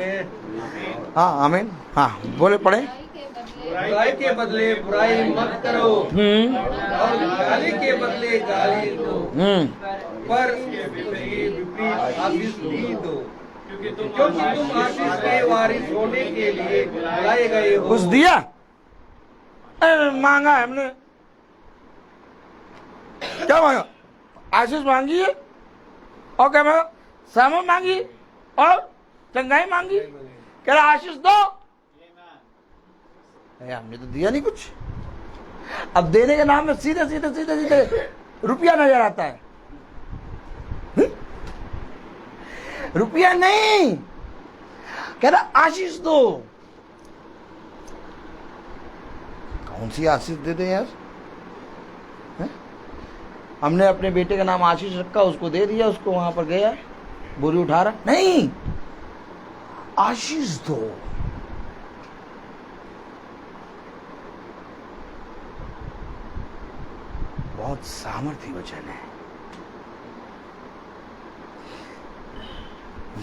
हाँ आमीन। हाँ बोले, पढ़े। बुराई के बदले बुराई मत करो और गाली के बदले गाली दो, पर विपरीत आशीष भी दो, क्योंकि तुम आशीष के वारिस होने के लिए बुलाए गए हो। कुछ दिया? मांगा है हमने। क्या मांगा? आशीष मांगी है, और क्या मांगा? सामान मांगी और चंगाई मांगी। कह रहा आशीष दो। हमने तो दिया नहीं कुछ। अब देने के नाम में सीधे रुपया नजर आता है। रुपया नहीं, कह रहा आशीष दो। कौन सी आशीष दे दे यार? हमने अपने बेटे का नाम आशीष रखा, उसको दे दिया, उसको वहां पर गया बोरी उठा रहा। नहीं, आशीष दो। बहुत बहुत सामर्थी वचन है।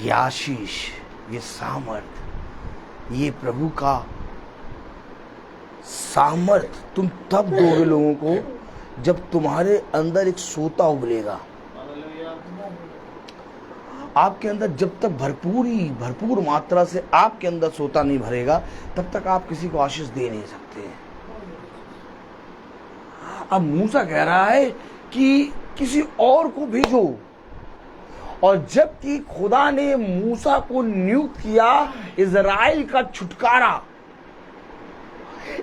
ये आशीष, ये सामर्थ, ये प्रभु का सामर्थ तुम तब दोगे लोगों को जब तुम्हारे अंदर एक सोता उबलेगा। आपके अंदर जब तक भरपूर मात्रा से आपके अंदर सोता नहीं भरेगा, तब तक आप किसी को आशीष दे नहीं सकते। अब मूसा कह रहा है कि किसी और को भेजो, और जबकि खुदा ने मूसा को नियुक्त किया इजराइल का छुटकारा,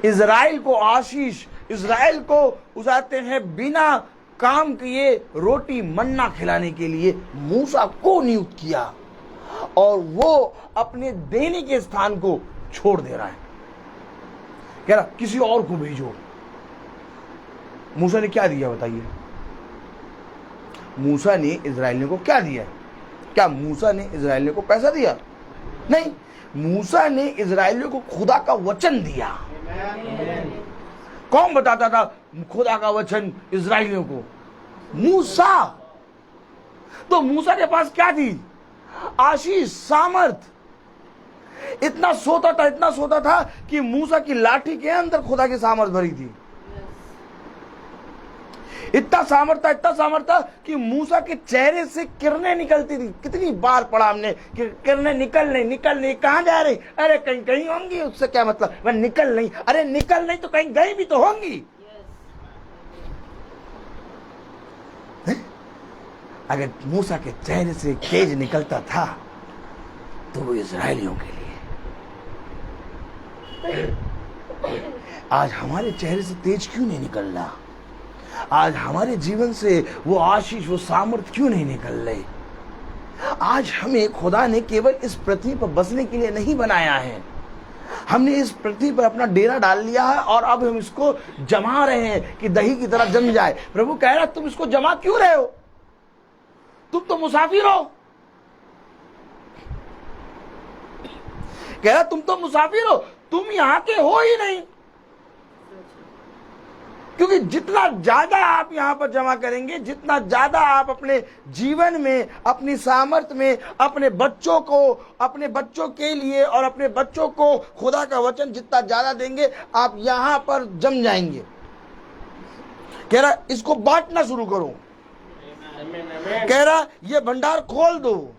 इजराइल को आशीष, इजराइल को उजाते हैं बिना काम किए रोटी मन्ना खिलाने के लिए मूसा को नियुक्त किया, और वो अपने देने के स्थान को छोड़ दे रहा है। कह रहा किसी और को भेजो। मूसा ने क्या दिया बताइए? मूसा ने इजराइलियों को क्या दिया? क्या मूसा ने इजराइलियों को पैसा दिया? नहीं, मूसा ने इजराइलियों को खुदा का वचन दिया। कौन बताता था खुदा का वचन इजराइलियों को? मूसा। तो मूसा के पास क्या थी? आशीष, सामर्थ। इतना सोता था कि मूसा की लाठी के अंदर खुदा की सामर्थ भरी थी। इतना सामर्थ था कि मूसा के चेहरे से किरणें निकलती थी। कितनी बार पढ़ा हमने कि किरणें निकल नहीं, कहां जा रही? अरे कहीं होंगी, उससे क्या मतलब? मैं निकल नहीं, अरे निकल नहीं तो कहीं गई भी तो होंगी। अगर मूसा के चेहरे से तेज निकलता था तो वो इजराइलियों के लिए। आज हमारे चेहरे से तेज क्यों नहीं निकल रहा? आज हमारे जीवन से वो आशीष, वो सामर्थ क्यों नहीं निकल रहे? आज हमें खुदा ने केवल इस पृथ्वी पर बसने के लिए नहीं बनाया है। हमने इस पृथ्वी पर अपना डेरा डाल लिया है और अब हम इसको जमा रहे हैं कि दही की तरह जम जाए। प्रभु कह रहा तुम इसको जमा क्यों रहे हो? तुम तो मुसाफिर हो। कह रहा तुम तो मुसाफिर हो, तुम यहां के हो ही नहीं। क्योंकि जितना ज्यादा आप यहां पर जमा करेंगे, जितना ज्यादा आप अपने जीवन में, अपनी सामर्थ्य में, अपने बच्चों के लिए और अपने बच्चों को खुदा का वचन जितना ज्यादा देंगे, आप यहां पर जम जाएंगे। कह रहा इसको बांटना शुरू करो। कह रहा ये भंडार खोल दो।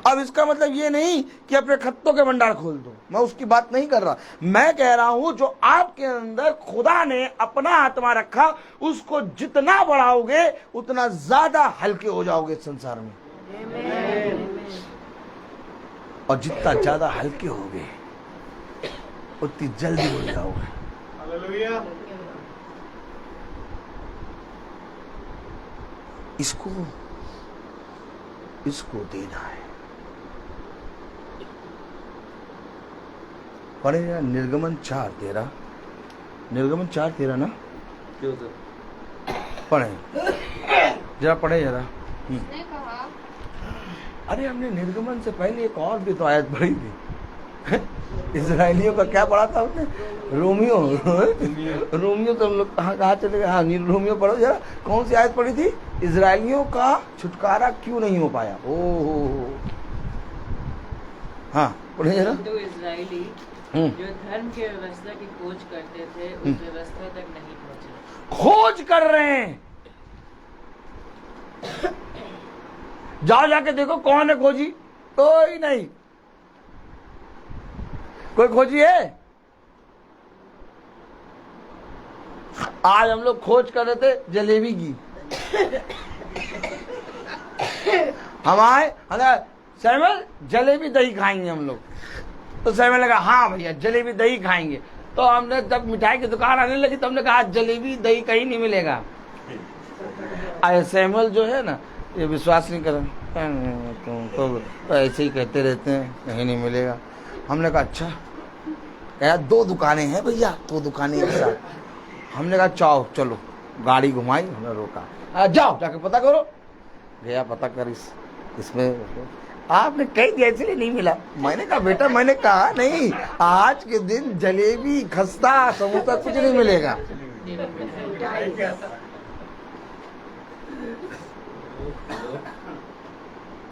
अब इसका मतलब ये नहीं कि अपने खत्तों के भंडार खोल दो, मैं उसकी बात नहीं कर रहा। मैं कह रहा हूं जो आपके अंदर खुदा ने अपना आत्मा रखा, उसको जितना बढ़ाओगे उतना ज्यादा हल्के हो जाओगे इस संसार में। और जितना ज्यादा हल्के होगे उतनी जल्दी उड़ जाओगे। इसको देना है। पढ़ेगा निर्गमन 4:13। निर्गमन 4:13 ना? पढ़े जरा, पढ़े जरा। अरे हमने निर्गमन से पहले एक और भी तो आयत पढ़ी थी। इजराइलियों का क्या पढ़ा था हमने? रोमियो तो हम लोग कहाँ चले गए? हाँ, रोमियो पढ़ो जरा। कौन सी आयत पढ़ी थी? इजराइलियों का छुटकारा क्यों नहीं हो पाया? ओहो, हाँ पढ़े जरा। तो इजराइली जो धर्म की व्यवस्था की खोज करते थे, उस व्यवस्था तक नहीं पहुंचे। खोज कर रहे हैं। जाओ जाके देखो कौन है खोजी? कोई नहीं। कोई खोजी है? आज हम लोग खोज कर रहे थे जलेबी की। हम आए, सैमल जलेबी दही खाएंगे हम लोग। तो सैमल लगा हाँ भैया जलेबी दही खाएंगे। तो हमने जब मिठाई की दुकान आने लगी तो हमने कहा जलेबी दही कहीं नहीं मिलेगा। आए सैमल जो है ना, ये विश्वास नहीं कर, तो ऐसे ही कहते रहते हैं कहीं नहीं मिलेगा। हमने कहा अच्छा, कहा 2 दुकानें हैं भैया, 2 दुकानें एक साथ। हमने कहा चलो, गाड़ी घुमाई, हमने रोका, जाओ जाके पता करो। गया पता कर, इसमें आपने कह दिया इसलिए नहीं मिला। मैंने कहा बेटा, मैंने कहा नहीं, आज के दिन जलेबी, खस्ता, समोसा कुछ नहीं मिलेगा।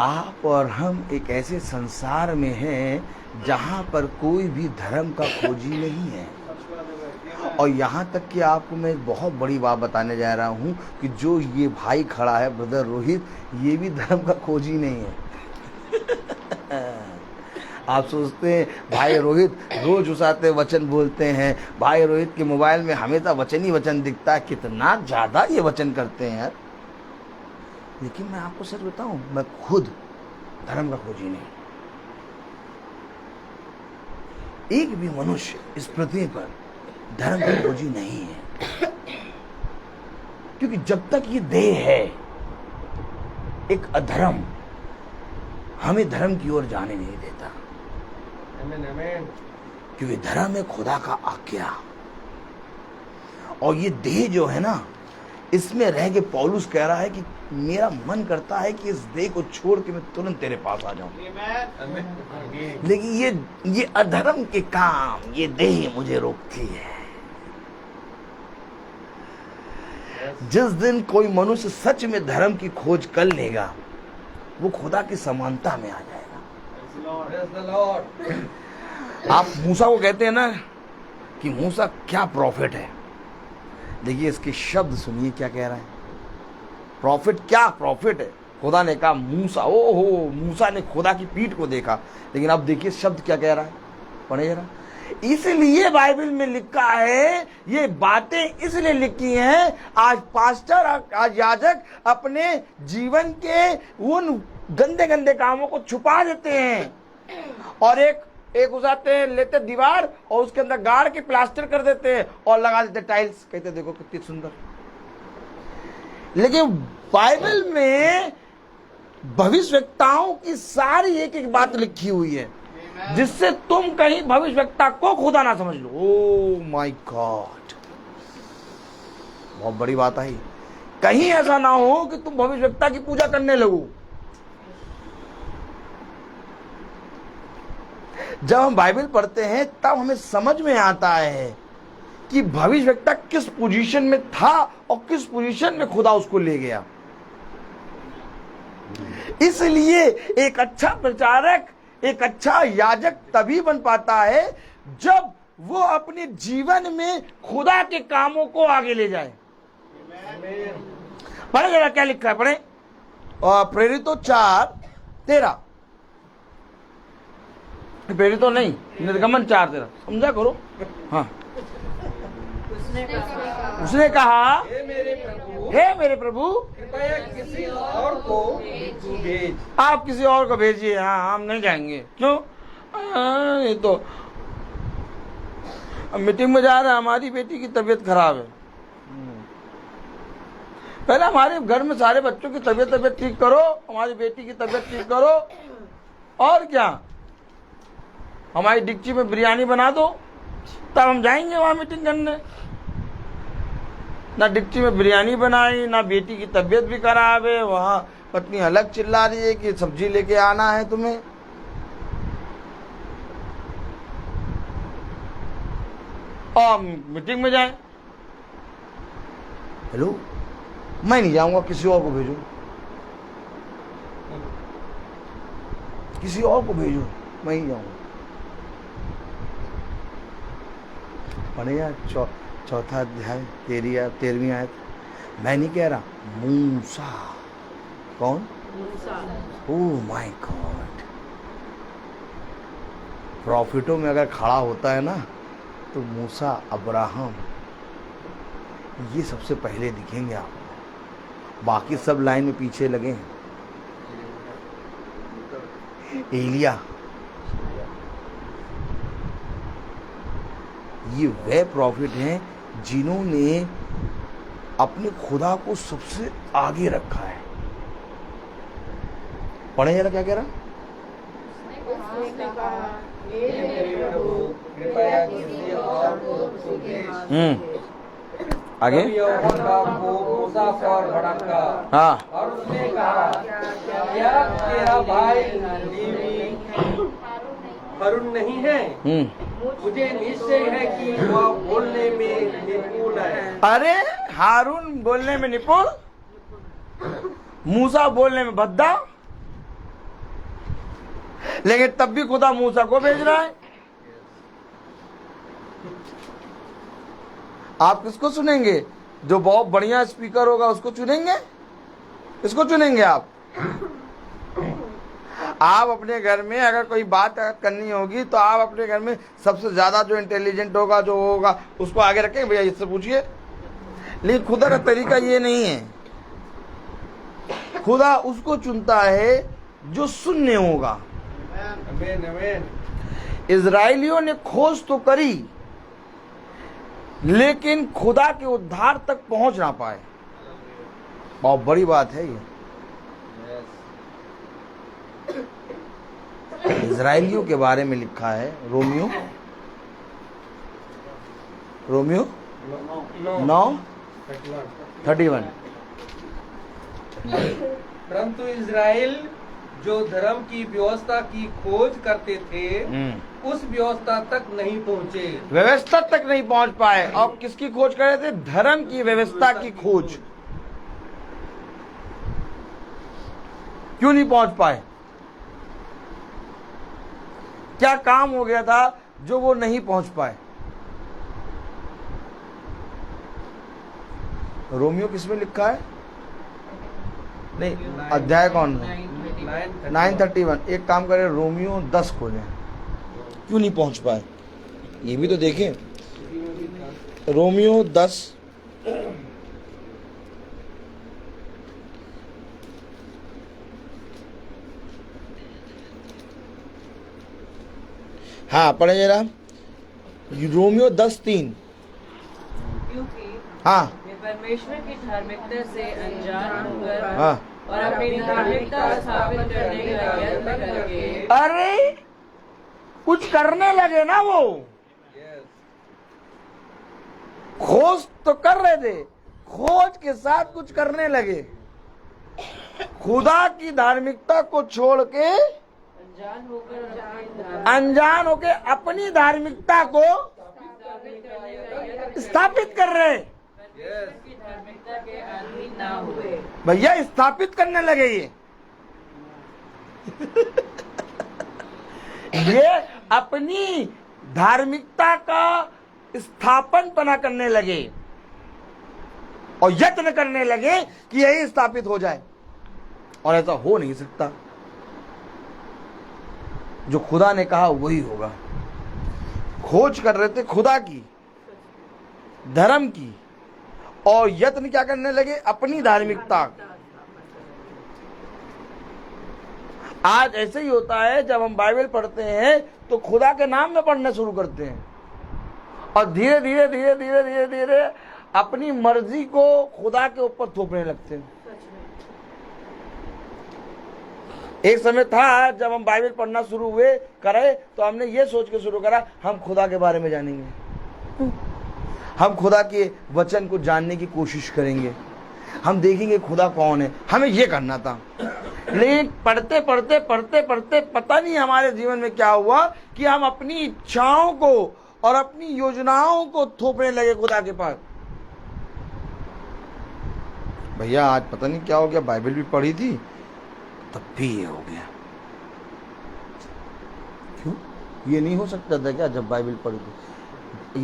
आप और हम एक ऐसे संसार में हैं जहां पर कोई भी धर्म का खोजी नहीं है। और यहाँ तक कि आपको मैं एक बहुत बड़ी बात बताने जा रहा हूँ कि जो ये भाई खड़ा है ब्रदर रोहित, ये भी धर्म का खोजी नहीं है। आप सोचते हैं भाई रोहित रोज उसाते वचन बोलते हैं, भाई रोहित के मोबाइल में हमेशा वचन ही वचन दिखता है, कितना ज़्यादा ये वचन करते हैं यार। लेकिन मैं आपको सच बताऊं, मैं खुद धर्म का खोजी नहीं। एक भी मनुष्य इस पृथ्वी पर धर्म का खोजी नहीं है, क्योंकि जब तक ये देह है एक अधर्म हमें धर्म की ओर जाने नहीं देता। क्योंकि धर्म है खुदा का आज्ञा, और ये देह जो है ना, इसमें रह के पौलुस कह रहा है कि मेरा मन करता है कि इस देह को छोड़ के मैं तुरंत तेरे पास आ जाऊं, लेकिन ये अधर्म के काम, ये देह मुझे रोकती है। जिस दिन कोई मनुष्य सच में धर्म की खोज कर लेगा, वो खुदा की समानता में आ जाएगा। आप मूसा को कहते हैं ना कि मूसा क्या प्रॉफिट है, देखिए इसके शब्द सुनिए क्या कह रहा है। प्रॉफिट, क्या प्रॉफिट है। खुदा ने कहा मूसा, ओहो, मूसा ने खुदा की पीठ को देखा, लेकिन अब देखिए शब्द क्या कह रहा है, पढ़े जरा। इसलिए बाइबल में लिखा है, ये बातें इसलिए लिखी हैं, आज पास्टर, आज याजक अपने जीवन के उन गंदे गंदे कामों को छुपा देते हैं, और एक उसाते हैं, लेते दीवार और उसके अंदर गाड़ के प्लास्टर कर देते हैं और लगा देते टाइल्स, कहते देखो कितनी सुंदर। लेकिन बाइबल में भविष्यवक्ताओं की सारी एक एक बात लिखी हुई है, जिससे तुम कहीं भविष्यवक्ता को खुदा ना समझ लो। ओ माय गॉड, बहुत बड़ी बात आई। कहीं ऐसा ना हो कि तुम भविष्यवक्ता की पूजा करने लगो। जब हम बाइबल पढ़ते हैं तब हमें समझ में आता है कि भविष्यवक्ता किस पोजीशन में था और किस पोजीशन में खुदा उसको ले गया। इसलिए एक अच्छा प्रचारक, एक अच्छा याजक तभी बन पाता है जब वो अपने जीवन में खुदा के कामों को आगे ले जाए। पढ़े जरा क्या लिखा है, पढ़े। और प्रेरितों 4:13, प्रेरितों नहीं, निर्गमन 4:13, समझा करो। हाँ, उसने कहा हे मेरे प्रभु कृपया किसी और को भेज। आप किसी और को भेजिए। हाँ, हम नहीं जाएंगे। क्यों? ये तो मीटिंग में जा रहे हैं, हमारी बेटी की तबीयत खराब है। पहले हमारे घर में सारे बच्चों की तबीयत ठीक करो, हमारी बेटी की तबीयत ठीक करो, और क्या, हमारी डिक्ची में बिरयानी बना दो, तब हम जाएंगे वहां मीटिंग करने। ना डिक्ची में बिरयानी बनाई, ना बेटी की तबीयत भी खराब है, वहां पत्नी अलग चिल्ला रही है कि सब्जी लेके आना है तुम्हें। और मीटिंग में जाए, हेलो, मैं नहीं जाऊंगा, किसी और को भेजो, किसी और को भेजो, मैं ही जाऊंगा। पढ़े यार, चौथा अध्याय 13वीं आयत। मैं नहीं कह रहा, मूसा। कौन? Oh my God. प्रॉफिटों में अगर खड़ा होता है ना, तो मूसा, अब्राहम, ये सबसे पहले दिखेंगे आपको, बाकी सब लाइन में पीछे लगे हैं। एलिया, ये वे प्रॉफिट हैं जिन्होंने अपने खुदा को सबसे आगे रखा है। पढ़े जरा क्या कह रहा। कृपया किसी और को भेज। आगे को मूसा पर भड़का। हाँ, और उसने कहा क्या तेरा भाई लेवी अरुण नहीं है, मुझे निश्चय है कि वह बोलने में निपुण है। अरे हारून बोलने में निपुण, मूसा बोलने में भद्दा, लेकिन तब भी खुदा मूसा को भेज रहा है। आप किसको चुनेंगे? जो बहुत बढ़िया स्पीकर होगा उसको चुनेंगे? किसको चुनेंगे आप? आप अपने घर में अगर कोई बात करनी होगी तो आप अपने घर में सबसे ज्यादा जो इंटेलिजेंट होगा, जो होगा, उसको आगे रखें, भैया इससे पूछिए। लेकिन खुदा का तरीका ये नहीं है। खुदा उसको चुनता है जो शून्य होगा। आमीन, आमीन। इजराइलियों ने खोज तो करी, लेकिन खुदा के उद्धार तक पहुंच ना पाए। बहुत बड़ी बात है ये। इजराइलियों के बारे में लिखा है, रोमियो 9:31। परंतु इज़राइल जो धर्म की व्यवस्था की खोज करते थे, उस व्यवस्था तक नहीं पहुंचे। व्यवस्था तक नहीं पहुंच पाए। और किसकी खोज कर रहे थे? धर्म की व्यवस्था की खोज। क्यों नहीं पहुंच पाए? क्या काम हो गया था जो वो नहीं पहुंच पाए? रोमियो किसमें लिखा है? नहीं, अध्याय कौन है? 9:31। एक काम करें, रोमियो 10 खोलें। क्यों नहीं पहुंच पाए ये भी तो देखें। रोमियो 10 हाँ पढ़े जरा। रोमियो 10:3। क्योंकि हाँ वे परमेश्वर की धार्मिकता से अनजान होकर हाँ। और अपनी धार्मिकता स्थापित करने का यत्न करके अरे कुछ करने लगे ना वो। खोज तो कर रहे थे, खोज के साथ कुछ करने लगे। खुदा की धार्मिकता को छोड़ के अनजान होकर अपनी धार्मिकता को स्थापित कर रहे। धार्मिकता के अधीन ना हुए। भैया स्थापित करने लगे ये अपनी धार्मिकता का स्थापन पना करने लगे और यत्न करने लगे कि यही स्थापित हो जाए। और ऐसा हो नहीं सकता। जो खुदा ने कहा वही होगा। खोज कर रहे थे खुदा की, धर्म की, और यत्न क्या करने लगे? अपनी धार्मिकता। आज ऐसे ही होता है, जब हम बाइबल पढ़ते हैं तो खुदा के नाम में पढ़ना शुरू करते हैं और धीरे धीरे धीरे धीरे धीरे धीरे अपनी मर्जी को खुदा के ऊपर थोपने लगते हैं। एक समय था जब हम बाइबल पढ़ना शुरू हुए करे तो हमने ये सोच के शुरू करा, हम खुदा के बारे में जानेंगे, हम खुदा के वचन को जानने की कोशिश करेंगे, हम देखेंगे खुदा कौन है। हमें ये करना था। लेकिन पढ़ते पढ़ते पढ़ते पढ़ते पता नहीं हमारे जीवन में क्या हुआ कि हम अपनी इच्छाओं को और अपनी योजनाओं को थोपने लगे खुदा के पास। भैया आज पता नहीं क्या हो गया, बाइबल भी पढ़ी थी तब भी ये हो गया। क्यों? ये नहीं हो सकता था क्या जब बाइबल पढ़ी थी?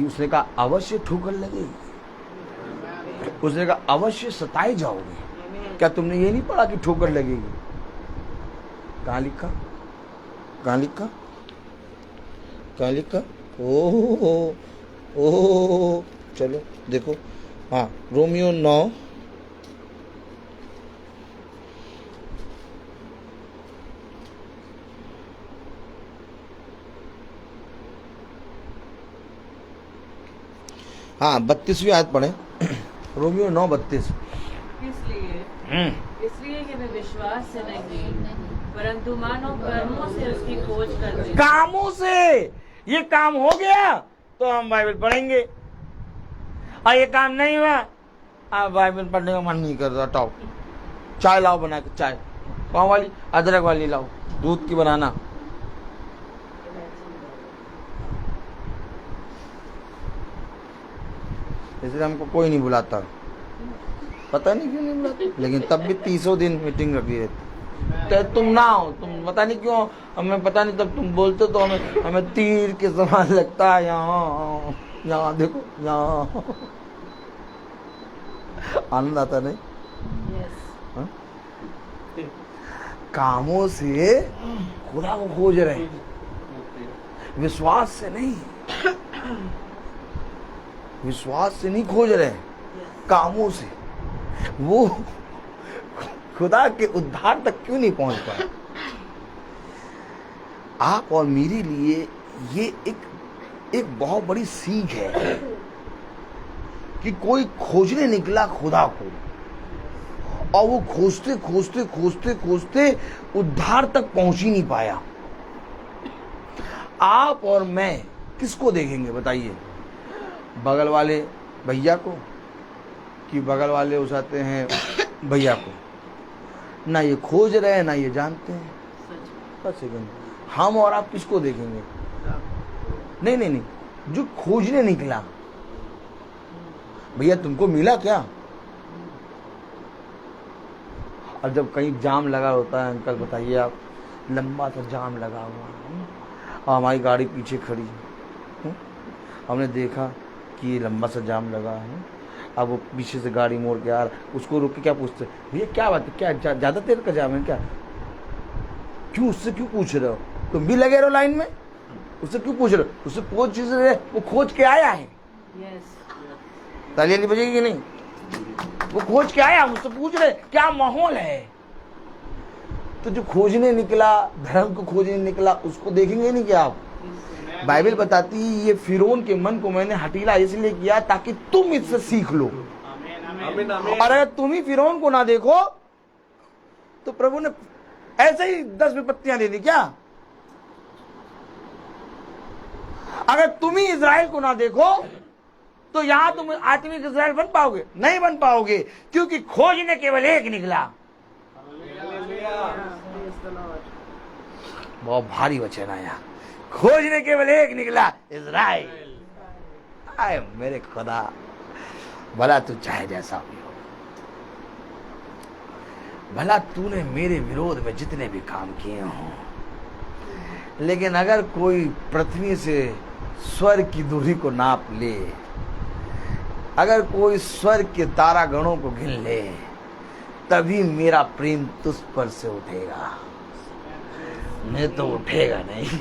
उसने कहा अवश्य ठोकर लगेगी, उसने कहा अवश्य सताए जाओगे। क्या तुमने ये नहीं पढ़ा कि ठोकर लगेगी? कहाँ लिखा? कहाँ लिखा? कहाँ लिखा? ओह चलो देखो। हाँ रोमियो 9 हाँ 32वीं आयत पढ़े। रोमियो 9:32। इसलिए कि वे विश्वास से नहीं परंतु मानो कर्मों से उसकी खोज करते हैं। कामों से ये काम हो गया तो हम बाइबल पढ़ेंगे, और ये काम नहीं हुआ आप बाइबल पढ़ने का मन नहीं कर रहा, हटाओ चाय लाओ बना के। चाय कौन वाली? अदरक वाली लाओ, दूध की बनाना। इसलिए हमको कोई नहीं बुलाता, पता नहीं क्यों नहीं बुलाते, लेकिन तब भी 30 दिन मीटिंग रखी रहती। तो तुम ना हो, तुम पता नहीं क्यों, हमें पता नहीं, तब तुम बोलते तो हमें तीर के समान लगता है। यहाँ यहाँ देखो, यहाँ आनंद आता नहीं? हाँ? कामों से खुदा को खोज रहे, विश्वास से नहीं, विश्वास से नहीं खोज रहे, कामों से। वो खुदा के उद्धार तक क्यों नहीं पहुंच पाए? आप और मेरे लिए ये एक बहुत बड़ी सीख है कि कोई खोजने निकला खुदा को, और वो खोजते खोजते खोजते खोजते उद्धार तक पहुंच ही नहीं पाया। आप और मैं किसको देखेंगे बताइए? बगल वाले भैया को कि बगल वाले उठाते हैं भैया को? ना ये खोज रहे हैं, ना ये जानते हैं। बस सेकंड, हम और आप किसको देखेंगे? नहीं नहीं नहीं, जो खोजने निकला। भैया तुमको मिला क्या? और जब कहीं जाम लगा होता है, अंकल बताइए आप, लंबा सा जाम लगा हुआ है और हमारी गाड़ी पीछे खड़ी है, हमने देखा कि ये लंबा सा जाम लगा है, अब वो पीछे से गाड़ी मोड़ के आ रहा, उसको रोक के क्या पूछते, भैया क्या बात है, क्या ज़्यादा देर का जाम है क्या? क्यों, उससे क्यों पूछ रहे हो? तुम भी लगे रहो लाइन में, उससे क्यों पूछ रहे हो? उससे पूछ रहे, वो खोज के आया है। तालियां नहीं बजेगी कि नहीं? वो खोज के आया, मुझसे पूछ रहे क्या माहौल है। तो जो खोजने निकला, धर्म को खोजने निकला, उसको देखेंगे नहीं क्या आप? बाइबल बताती है ये फिरौन के मन को मैंने हटीला इसलिए किया ताकि तुम इससे सीख लो। और अगर तुम ही फिरौन को ना देखो तो प्रभु ने ऐसे ही 10 विपत्तियां दे दी क्या? अगर तुम ही इजराइल को ना देखो तो यहां तुम आत्मिक इजराइल बन पाओगे? नहीं बन पाओगे, क्योंकि खोजने केवल एक निकला। बहुत भारी वचन आया, खोजने केवल एक निकला, इजराइल। आए मेरे खुदा, भला तू चाहे जैसा भी हो, भला तूने मेरे विरोध में जितने भी काम किए हों, लेकिन अगर कोई पृथ्वी से स्वर्ग की दूरी को नाप ले, अगर कोई स्वर्ग के तारागणों को गिन ले, तभी मेरा प्रेम तुझ पर से उठेगा, नहीं तो उठेगा नहीं।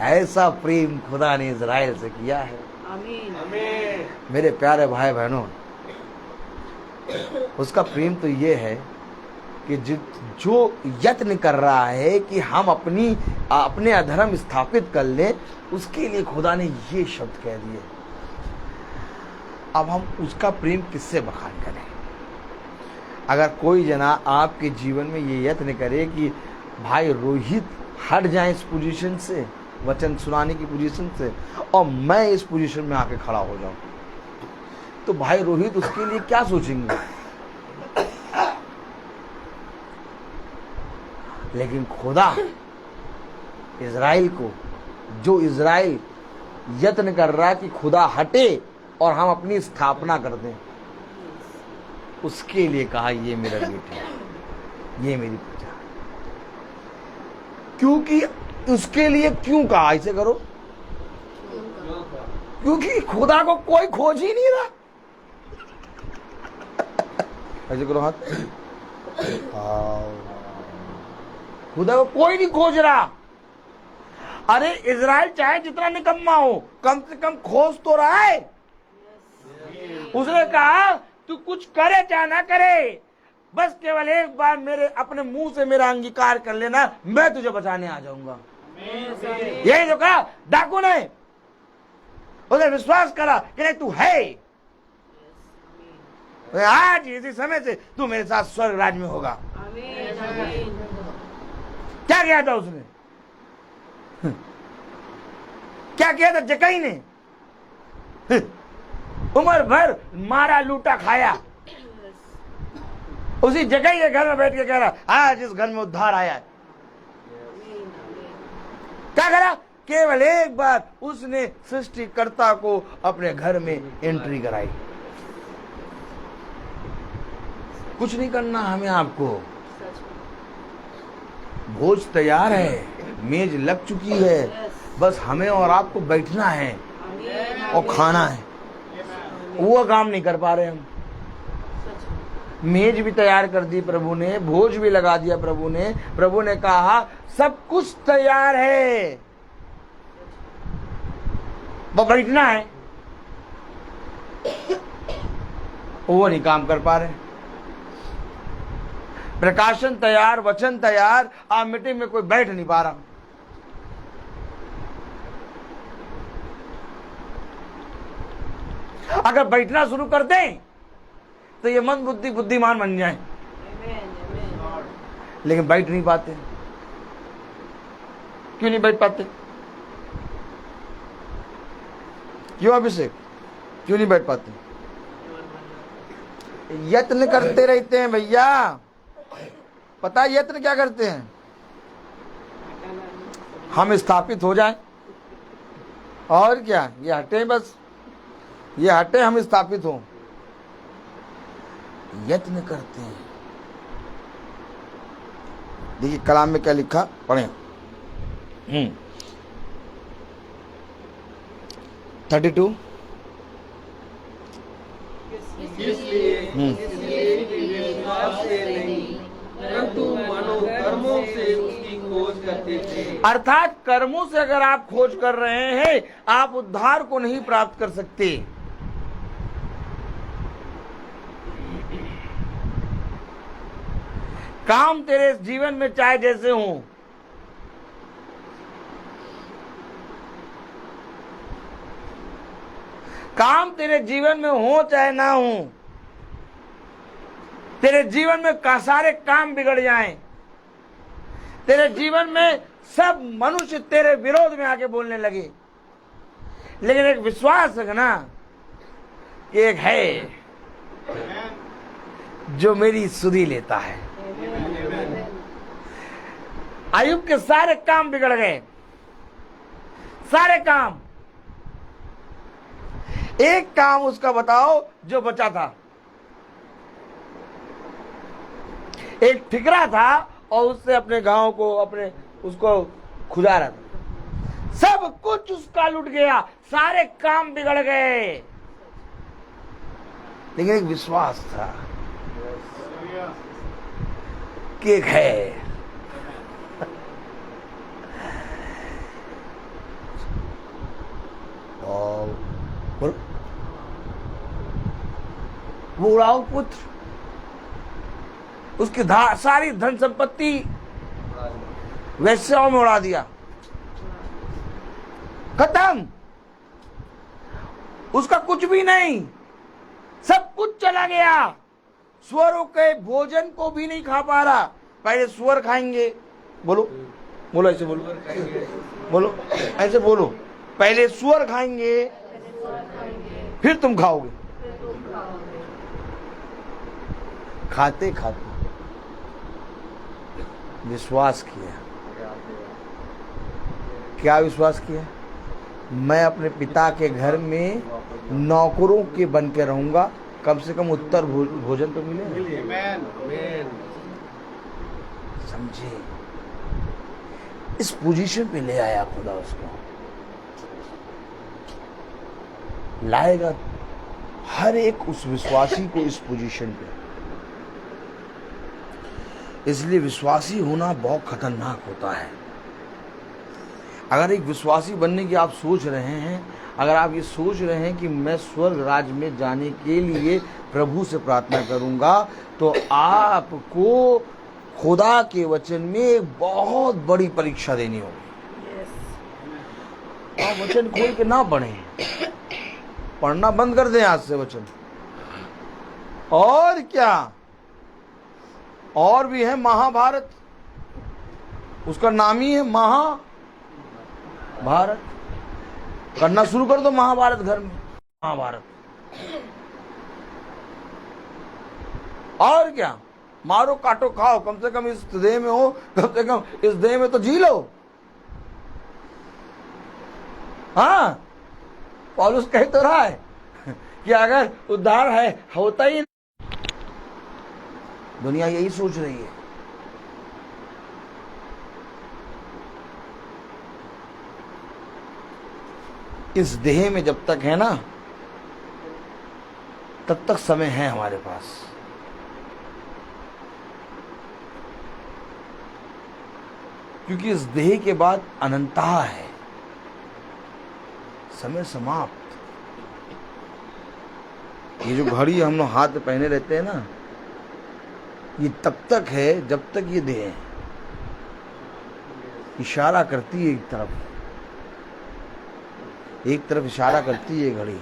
ऐसा प्रेम खुदा ने इजराइल से किया है। आमीन। मेरे प्यारे भाई बहनों, उसका प्रेम तो ये है कि जो यत्न कर रहा है कि हम अपने अधर्म स्थापित कर लें, उसके लिए खुदा ने ये शब्द कह दिए। अब हम उसका प्रेम किससे बखान करें? अगर कोई जना आपके जीवन में ये यत्न करे कि भाई रोहित हट जाए इस पोजीशन से, वचन सुनाने की पोजीशन से, और मैं इस पोजीशन में आके खड़ा हो जाऊं, तो भाई रोहित उसके लिए क्या सोचेंगे? लेकिन खुदा इजराइल को, जो इजराइल यत्न कर रहा है कि खुदा हटे और हम अपनी स्थापना कर दें, उसके लिए कहा ये मेरा बेटा, ये मेरी प्रजा। क्योंकि उसके लिए क्यों कहा ऐसे करो? क्योंकि खुदा को कोई खोज ही नहीं रहा। ऐसे करो हाथ, खुदा को कोई नहीं खोज रहा। अरे इजराइल चाहे जितना निकम्मा हो, कम से कम खोज तो रहा है। उसने कहा तू कुछ करे चाहे ना करे, बस केवल एक बार मेरे अपने मुंह से मेरा अंगीकार कर लेना, मैं तुझे बचाने आ जाऊंगा। यही जो कहा डाकू ने, उसने विश्वास करा कि नहीं तू है, आज इसी समय से तू मेरे साथ स्वर्ग राज में होगा। क्या किया था उसने? क्या किया था जक्कई ने? उम्र भर मारा लूटा खाया, उसी जगह के घर में बैठ के कह रहा आज इस घर में उद्धार आया है। क्या करा? केवल एक बार उसने सृष्टिकर्ता को अपने घर में एंट्री कराई। कुछ नहीं करना हमें आपको, भोज तैयार है, मेज लग चुकी है, बस हमें और आपको बैठना है और खाना है। वो काम नहीं कर पा रहे हम। मेज भी तैयार कर दी प्रभु ने, भोज भी लगा दिया प्रभु ने। प्रभु ने कहा सब कुछ तैयार है, वो बैठना है। वो नहीं काम कर पा रहे। प्रकाशन तैयार, वचन तैयार, आप मीटिंग में कोई बैठ नहीं पा रहा। अगर बैठना शुरू कर दें तो ये मंद बुद्धि बुद्धिमान बन जाए, लेकिन बैठ नहीं पाते। क्यों नहीं बैठ पाते? क्यों अभिषेक, क्यों नहीं बैठ पाते? यत्न करते रहते हैं भैया। पता है यत्न क्या करते हैं? हम स्थापित हो जाएं, और क्या, ये हटे, बस ये हटे, हम स्थापित हो। यत्न करते हैं। देखिए कलाम में क्या लिखा, पढ़ें। 32। परंतु मानो कर्मों से उसकी खोज करते थे। अर्थात कर्मों से अगर आप खोज कर रहे हैं, आप उद्धार को नहीं प्राप्त कर सकते। काम तेरे जीवन में चाहे जैसे हो, काम तेरे जीवन में हो चाहे ना हो, तेरे जीवन में सारे काम बिगड़ जाएं, तेरे जीवन में सब मनुष्य तेरे विरोध में आके बोलने लगे, लेकिन एक विश्वास रखना कि एक है जो मेरी सुधि लेता है। अय्यूब के सारे काम बिगड़ गए, सारे काम। एक काम उसका बताओ जो बचा था। एक ठिकरा था और उससे अपने गांव को, अपने उसको खुदा रहा था। सब कुछ उसका लुट गया, सारे काम बिगड़ गए, लेकिन एक विश्वास था कि एक है। और वो उड़ाऊ पुत्र, उसकी सारी धन संपत्ति वैश्याओं में उड़ा दिया, खत्म। उसका कुछ भी नहीं, सब कुछ चला गया। सुअरों के भोजन को भी नहीं खा पा रहा। पहले सुअर खाएंगे, बोलो बोलो, ऐसे बोलो, बोलो ऐसे बोलो, पहले सुअर खाएंगे फिर तुम खाओगे। खाते खाते विश्वास किया। क्या विश्वास किया? मैं अपने पिता के घर में नौकरों के बन के रहूंगा, कम से कम उत्तर भोजन तो मिले। समझे? इस पोजीशन पे ले आया खुदा उसको, लाएगा हर एक उस विश्वासी को इस पोजीशन पे। इसलिए विश्वासी होना बहुत खतरनाक होता है। अगर एक विश्वासी बनने की आप सोच रहे हैं, अगर आप ये सोच रहे हैं कि मैं स्वर्ग राज्य में जाने के लिए प्रभु से प्रार्थना करूंगा, तो आपको खुदा के वचन में एक बहुत बड़ी परीक्षा देनी होगी। आप वचन खोल के ना पढ़ें, पढ़ना बंद कर दें आज से वचन। और क्या, और भी है महाभारत, उसका नाम ही है महाभारत। करना शुरू कर दो महाभारत घर में, महाभारत। और क्या, मारो काटो खाओ, कम से कम इस देह में हो, कम से कम इस देह में तो जी लो। हाँ, पौलुस कह तो रहा है कि अगर उद्धार है होता ही, दुनिया यही सोच रही है। इस देह में जब तक है ना, तब तक समय है हमारे पास। क्योंकि इस देह के बाद अनंतता है, समय समाप्त। ये जो घड़ी हम लोग हाथ में पहने रहते हैं ना, ये तब तक है जब तक ये देह है। इशारा करती है एक तरफ इशारा करती है घड़ी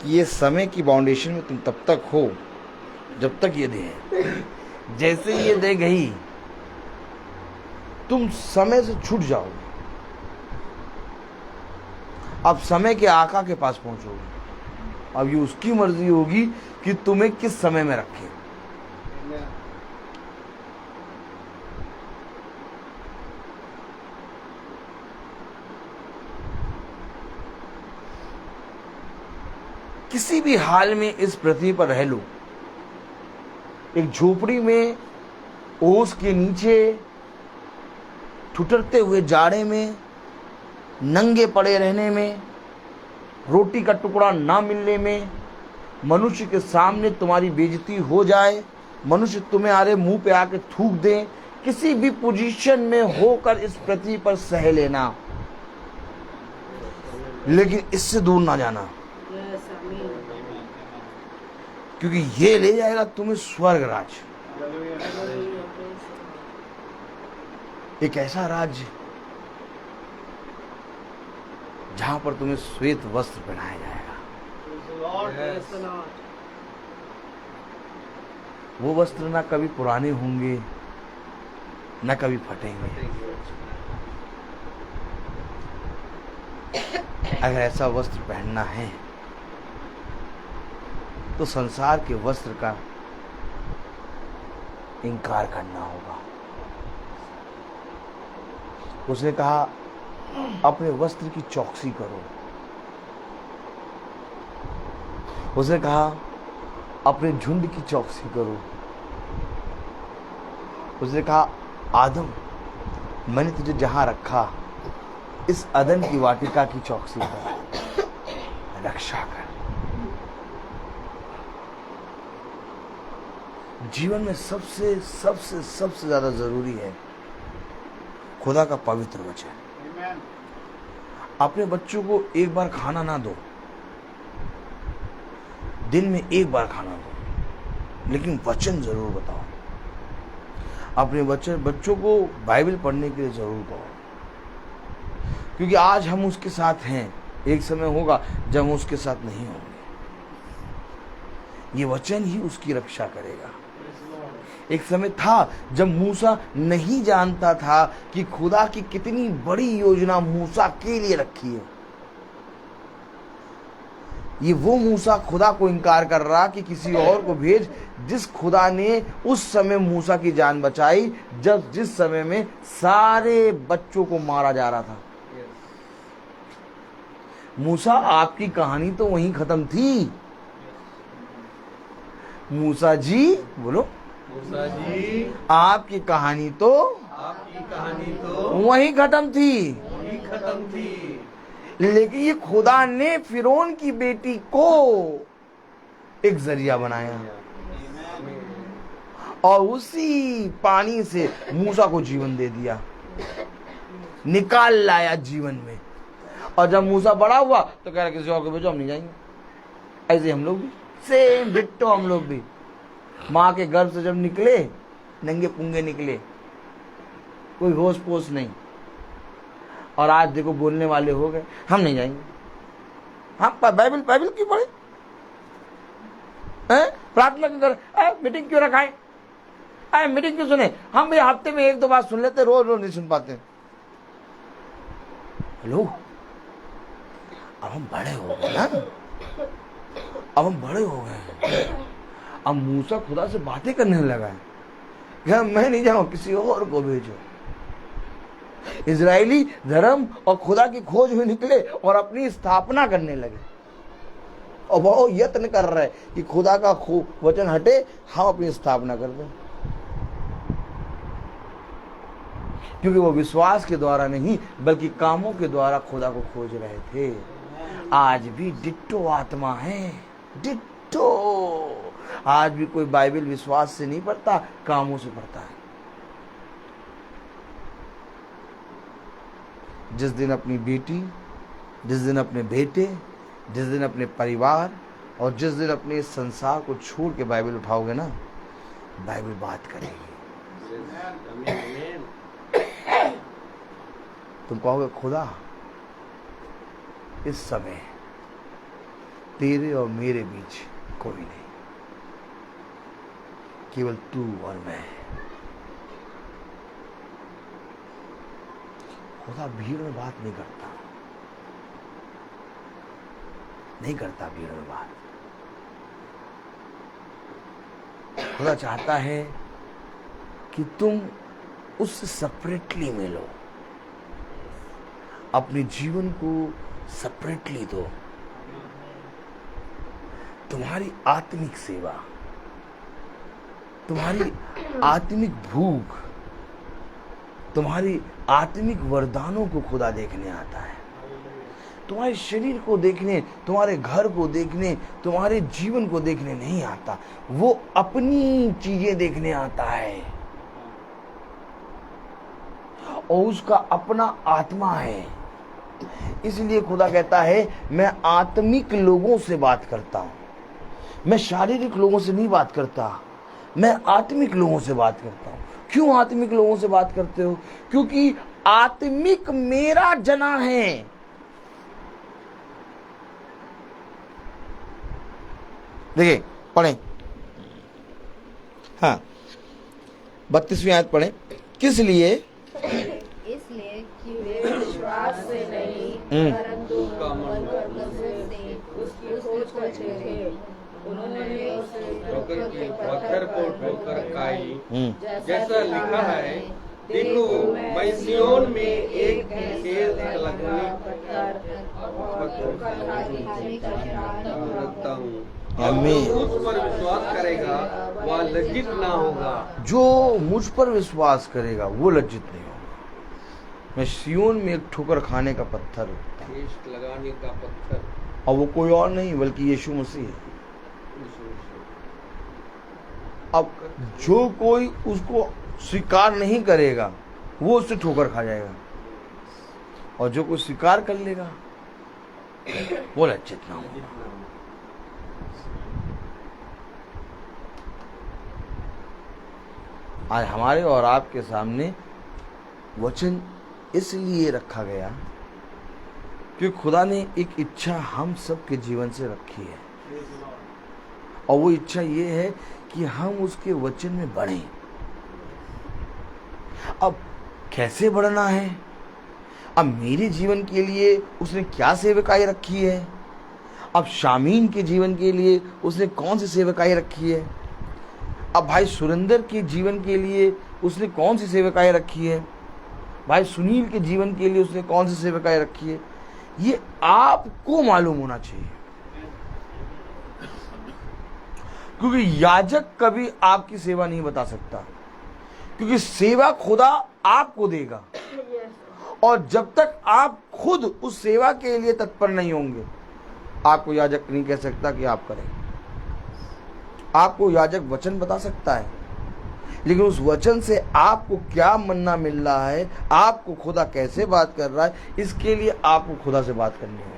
कि ये समय की बाउंडेशन में तुम तब तक हो जब तक ये देह है। जैसे ये देह गई, तुम समय से छूट जाओगे, अब समय के आका के पास पहुंचोगे। अब ये उसकी मर्जी होगी कि तुम्हें किस समय में रखे। किसी भी हाल में इस पृथ्वी पर रह लो, एक झोपड़ी में ओस के नीचे ठुठरते हुए जाड़े में, नंगे पड़े रहने में, रोटी का टुकड़ा ना मिलने में, मनुष्य के सामने तुम्हारी बेइज्जती हो जाए, मनुष्य तुम्हें आरे मुंह पे आके थूक दे, किसी भी पोजीशन में होकर इस पृथ्वी पर सह लेना, लेकिन इससे दूर ना जाना, क्योंकि ये ले जाएगा तुम्हें स्वर्ग राज्य। एक ऐसा राज्य जहां पर तुम्हें श्वेत वस्त्र पहनाया जाएगा। वो वस्त्र ना कभी पुराने होंगे, ना कभी फटेंगे। अगर ऐसा वस्त्र पहनना है तो संसार के वस्त्र का इनकार करना होगा। उसने कहा अपने वस्त्र की चौकसी करो। उसने कहा अपने झुंड की चौकसी करो। उसने कहा आदम, मैंने तुझे जहां रखा इस अदन की वाटिका की चौकसी कर, रक्षा कर। जीवन में सबसे सबसे सबसे ज्यादा जरूरी है खुदा का पवित्र वचन। अपने बच्चों को एक बार खाना ना दो, दिन में एक बार खाना दो, लेकिन वचन जरूर बताओ। अपने बच्चों को बाइबल पढ़ने के लिए जरूर कहो, क्योंकि आज हम उसके साथ हैं, एक समय होगा जब हम उसके साथ नहीं होंगे। ये वचन ही उसकी रक्षा करेगा। एक समय था जब मूसा नहीं जानता था कि खुदा की कितनी बड़ी योजना मूसा के लिए रखी है। ये वो मूसा खुदा को इनकार कर रहा कि किसी और को भेज, जिस खुदा ने उस समय मूसा की जान बचाई जिस समय में सारे बच्चों को मारा जा रहा था। मूसा, आपकी कहानी तो वहीं खत्म थी। मूसा जी बोलो, मूसा जी आपकी कहानी तो वहीं खत्म थी। लेकिन ये खुदा ने फिरौन की बेटी को एक जरिया बनाया और उसी पानी से मूसा को जीवन दे दिया, निकाल लाया जीवन में। और जब मूसा बड़ा हुआ तो कह रहा किसी और को भेजो, हम नहीं जाएंगे। ऐसे हम लोग भी सेम डिट्टो, हम लोग भी माँ के गर्भ से जब निकले नंगे पुंगे निकले, कोई होश पोश नहीं, और आज देखो बोलने वाले हो गए, हम नहीं जाएंगे। हम बाइबल क्यों पढ़े, प्रार्थना क्यों करें, मीटिंग क्यों रखाए, मीटिंग क्यों सुने। हम भी हफ्ते में एक दो बार सुन लेते, रोज रोज नहीं सुन पाते। हेलो, अब हम बड़े हो गए ना, अब हम बड़े हो गए। अब मूसा खुदा से बातें करने लगा है, मैं नहीं जाऊं, किसी और को भेजो। इजरायली धर्म और खुदा की खोज में निकले और अपनी स्थापना करने लगे, और वो यत्न कर रहे कि खुदा का वचन हटे, हम अपनी स्थापना कर दें। क्योंकि वो विश्वास के द्वारा नहीं बल्कि कामों के द्वारा खुदा को खोज रहे थे। आज भी डिट्टो आत्मा है, डिट्टो। आज भी कोई बाइबल विश्वास से नहीं पढ़ता, कामों से पढ़ता है। जिस दिन अपनी बेटी, जिस दिन अपने बेटे, जिस दिन अपने परिवार और जिस दिन अपने इस संसार को छोड़ के बाइबल उठाओगे ना, बाइबल बात करेगी। तुम कहोगे खुदा इस समय तेरे और मेरे बीच कोई नहीं, केवल तू और मैं। खुदा भीड़ में बात नहीं करता, नहीं करता भीड़ में बात। खुदा चाहता है कि तुम उससे सेपरेटली मिलो, अपने जीवन को सेपरेटली दो। तुम्हारी आत्मिक सेवा, तुम्हारी आत्मिक भूख, तुम्हारी आत्मिक वरदानों को खुदा देखने आता है। तुम्हारे शरीर को देखने, तुम्हारे घर को देखने, तुम्हारे जीवन को देखने नहीं आता, वो अपनी चीजें देखने आता है। और उसका अपना आत्मा है। इसलिए खुदा कहता है मैं आत्मिक लोगों से बात करता हूं, मैं शारीरिक लोगों से नहीं बात करता, मैं आत्मिक लोगों से बात करता हूं। क्यों आत्मिक लोगों से बात करते हो? क्योंकि आत्मिक मेरा जना है। देखिए पढ़ें, हाँ 32वीं आयत पढ़ें। किस लिए? इसलिए कि वे विश्वास से नहीं परंतु मनोरथ से उसकी खोज करते थे। उन्होंने उसे ठोकर की, पत्थर को ठोकर खाई, जैसा लिखा है, देखो मैं सिय्योन में एक विशेष लगनी रखता हूँ। आमीन। उस पर विश्वास करेगा वह लज्जित ना होगा। जो मुझ पर विश्वास करेगा वो लज्जित नहीं होगा। मैं सिय्योन में एक ठोकर खाने का पत्थर रखता हूं। ठेस लगाने का पत्थर, और वो कोई और नहीं बल्कि यीशु मसीह है। अब जो कोई उसको स्वीकार नहीं करेगा वो उससे ठोकर खा जाएगा, और जो कोई स्वीकार कर लेगा वो लज्जित ना होगा। आज हमारे और आपके सामने वचन इसलिए रखा गया क्योंकि खुदा ने एक इच्छा हम सब के जीवन से रखी है, और वो इच्छा ये है कि हम उसके वचन में बढ़ें। अब कैसे बढ़ना है? अब मेरे जीवन के लिए उसने क्या सेवकाई रखी है? अब शामीन के जीवन के लिए उसने कौन सी सेवकाई रखी है? अब भाई सुरेंद्र के जीवन के लिए उसने कौन सी सेवकाई रखी है? भाई सुनील के जीवन के लिए उसने कौन सी सेवकाई रखी है? ये आपको मालूम होना चाहिए, क्योंकि याजक कभी आपकी सेवा नहीं बता सकता, क्योंकि सेवा खुदा आपको देगा, और जब तक आप खुद उस सेवा के लिए तत्पर नहीं होंगे आपको याजक नहीं कह सकता कि आप करें। आपको याजक वचन बता सकता है, लेकिन उस वचन से आपको क्या मन्ना मिल रहा है, आपको खुदा कैसे बात कर रहा है, इसके लिए आपको खुदा से बात करनी होगी।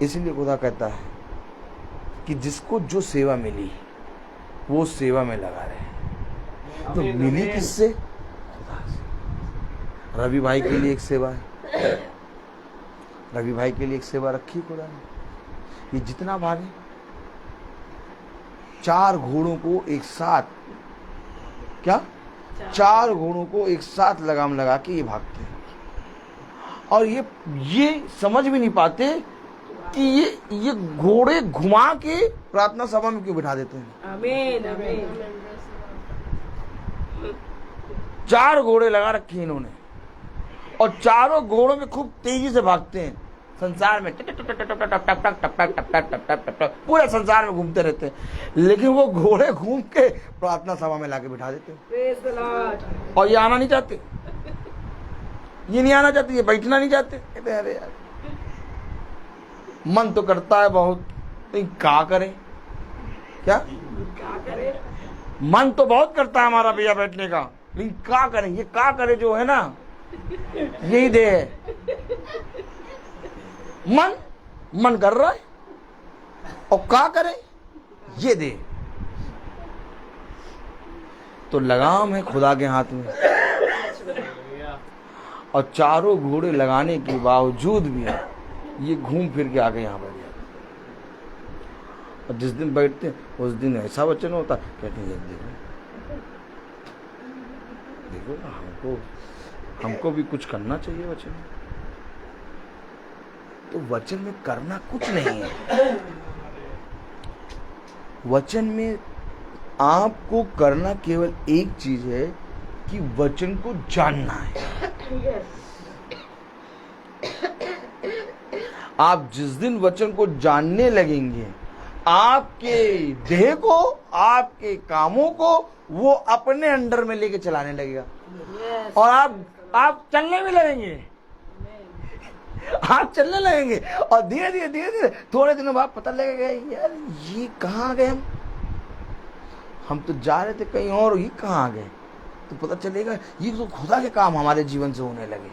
इसलिए खुदा कहता है कि जिसको जो सेवा मिली वो सेवा में लगा रहे। तो मिली किससे? खुदा से। रवि भाई के लिए एक सेवा है, रवि भाई के लिए एक सेवा रखी खुदा ने। ये जितना भागे 4 घोड़ों को एक साथ, क्या 4 घोड़ों को एक साथ लगाम लगा के ये भागते हैं, और ये समझ भी नहीं पाते कि ये घोड़े घुमा के प्रार्थना सभा में क्यों बिठा देते हैं। आमीन आमीन। 4 घोड़े लगा रखे हैं इन्होंने, और चारों घोड़ों में खूब तेजी से भागते हैं संसार में, पूरे संसार में घूमते रहते हैं, लेकिन वो घोड़े घूम के प्रार्थना सभा में लाके बिठा देते हैं। और ये आना नहीं चाहते, ये नहीं आना चाहते, ये बैठना नहीं चाहते। कहते हैं अरे यार मन तो करता है बहुत, लेकिन क्या करें, क्या मन तो बहुत करता है हमारा भैया बैठने का, लेकिन क्या करें, ये क्या करे जो है ना, यही दे है। मन कर रहा है और क्या करे, ये दे। तो लगाम है खुदा के हाथ में, और चारों घोड़े लगाने के बावजूद भी ये घूम फिर के आके यहाँ बैठ जाते। और जिस दिन बैठते उस दिन ऐसा वचन होता, कहते हैं देखो देखो हमको भी कुछ करना चाहिए वचन। तो वचन में करना कुछ नहीं है, वचन में आपको करना केवल एक चीज है कि वचन को जानना है। आप जिस दिन वचन को जानने लगेंगे, आपके देह को, आपके कामों को वो अपने अंडर में लेके चलाने लगेगा। और आप चलने में लगेंगे, आप चलने लगेंगे, और धीरे धीरे थोड़े दिनों बाद पता लगेगा यार ये कहाँ आ गए, हम तो जा रहे थे कहीं और, ये कहाँ आ गए। तो पता चलेगा ये तो खुदा के काम हमारे जीवन से होने लगे।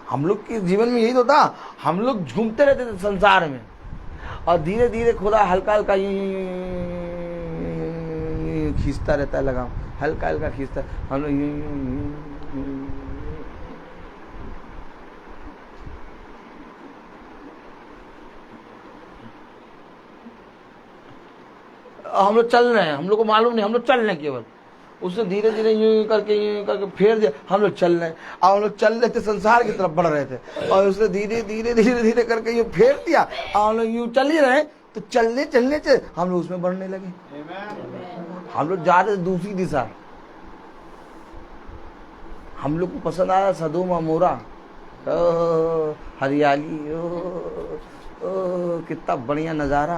हम लोग के जीवन में यही तो था, हम लोग झूमते रहते थे संसार में, और धीरे धीरे खुदा हल्का हल्का खींचता रहता है लगाम, हल्का हल्का खींचता है। हम लोग चल रहे हैं, हम लोग को मालूम नहीं, हम लोग चल रहे हैं केवल। उसने धीरे धीरे यूं करके फेर दिया, हम लोग चल रहे हैं। और हम लोग चल रहे थे, संसार की तरफ बढ़ रहे थे, और उसने धीरे धीरे करके यूं फेर दिया, और हम लोग यूं चल ही रहे। तो चलने से हम लोग उसमें बढ़ने लगे। हम लोग जा रहे थे दूसरी दिशा। हम लोग को पसंद आया सदोम अमोरा, हरियाली, कितना बढ़िया नजारा,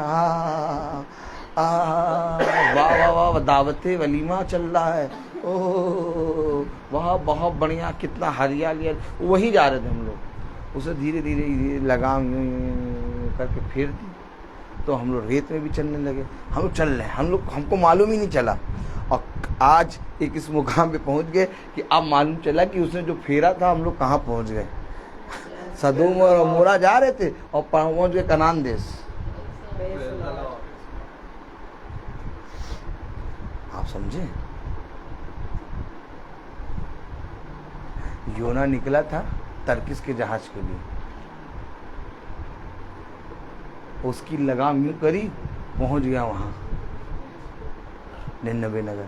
वाह वाह वाह, दावते वलीमा चल रहा है, ओह वाह बहुत बढ़िया, कितना हरियाली। वहीं जा रहे थे हम लोग। उसे धीरे धीरे लगाम करके फेर दी, तो हम लोग रेत में भी चलने लगे। हम लोग चल रहे हैं, हमको मालूम ही नहीं चला। और आज एक इस मुकाम पे पहुंच गए कि अब मालूम चला कि उसने जो फेरा था हम लोग कहाँ पहुंच गए। सदोम और अमोरा जा रहे थे और पहुंच गए कनान देश। आप समझे, योना निकला था तर्किस के जहाज के लिए, उसकी लगाम यूं करी, पहुंच गया वहां निन्नवे नगर।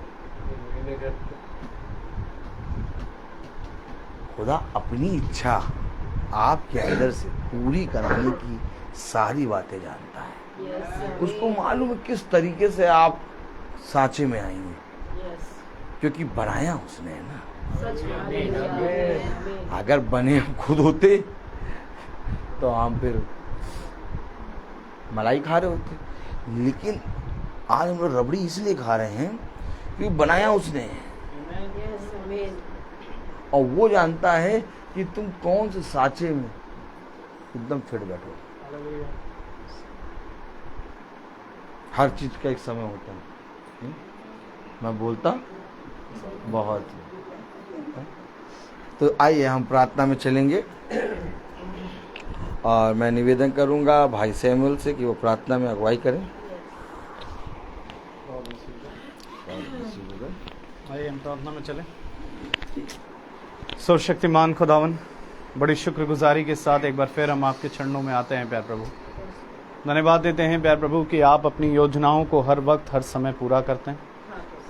खुदा अपनी इच्छा आपके अंदर से पूरी कराने की सारी बातें जानता है। उसको मालूम है किस तरीके से आप सांचे में आएंगे, क्योंकि बनाया उसने है ना। अगर बने खुद होते तो हम फिर मलाई खा रहे होते, लेकिन आज हम लोग रबड़ी इसलिए खा रहे हैं क्योंकि बनाया उसने है। और वो जानता है कि तुम कौन से सांचे में एकदम फिट बैठो। हर चीज का एक समय होता है। मैं बोलता बहुत, तो आइए हम प्रार्थना में चलेंगे। और मैं निवेदन करूंगा भाई सैमुअल से कि वो प्रार्थना में अगुवाई करें। आइए हम प्रार्थना में चलें। सर्वशक्तिमान खुदावन, बड़ी शुक्रगुजारी के साथ एक बार फिर हम आपके चरणों में आते हैं प्यार प्रभु। धन्यवाद देते हैं प्यार प्रभु कि आप अपनी योजनाओं को हर वक्त हर समय पूरा करते हैं।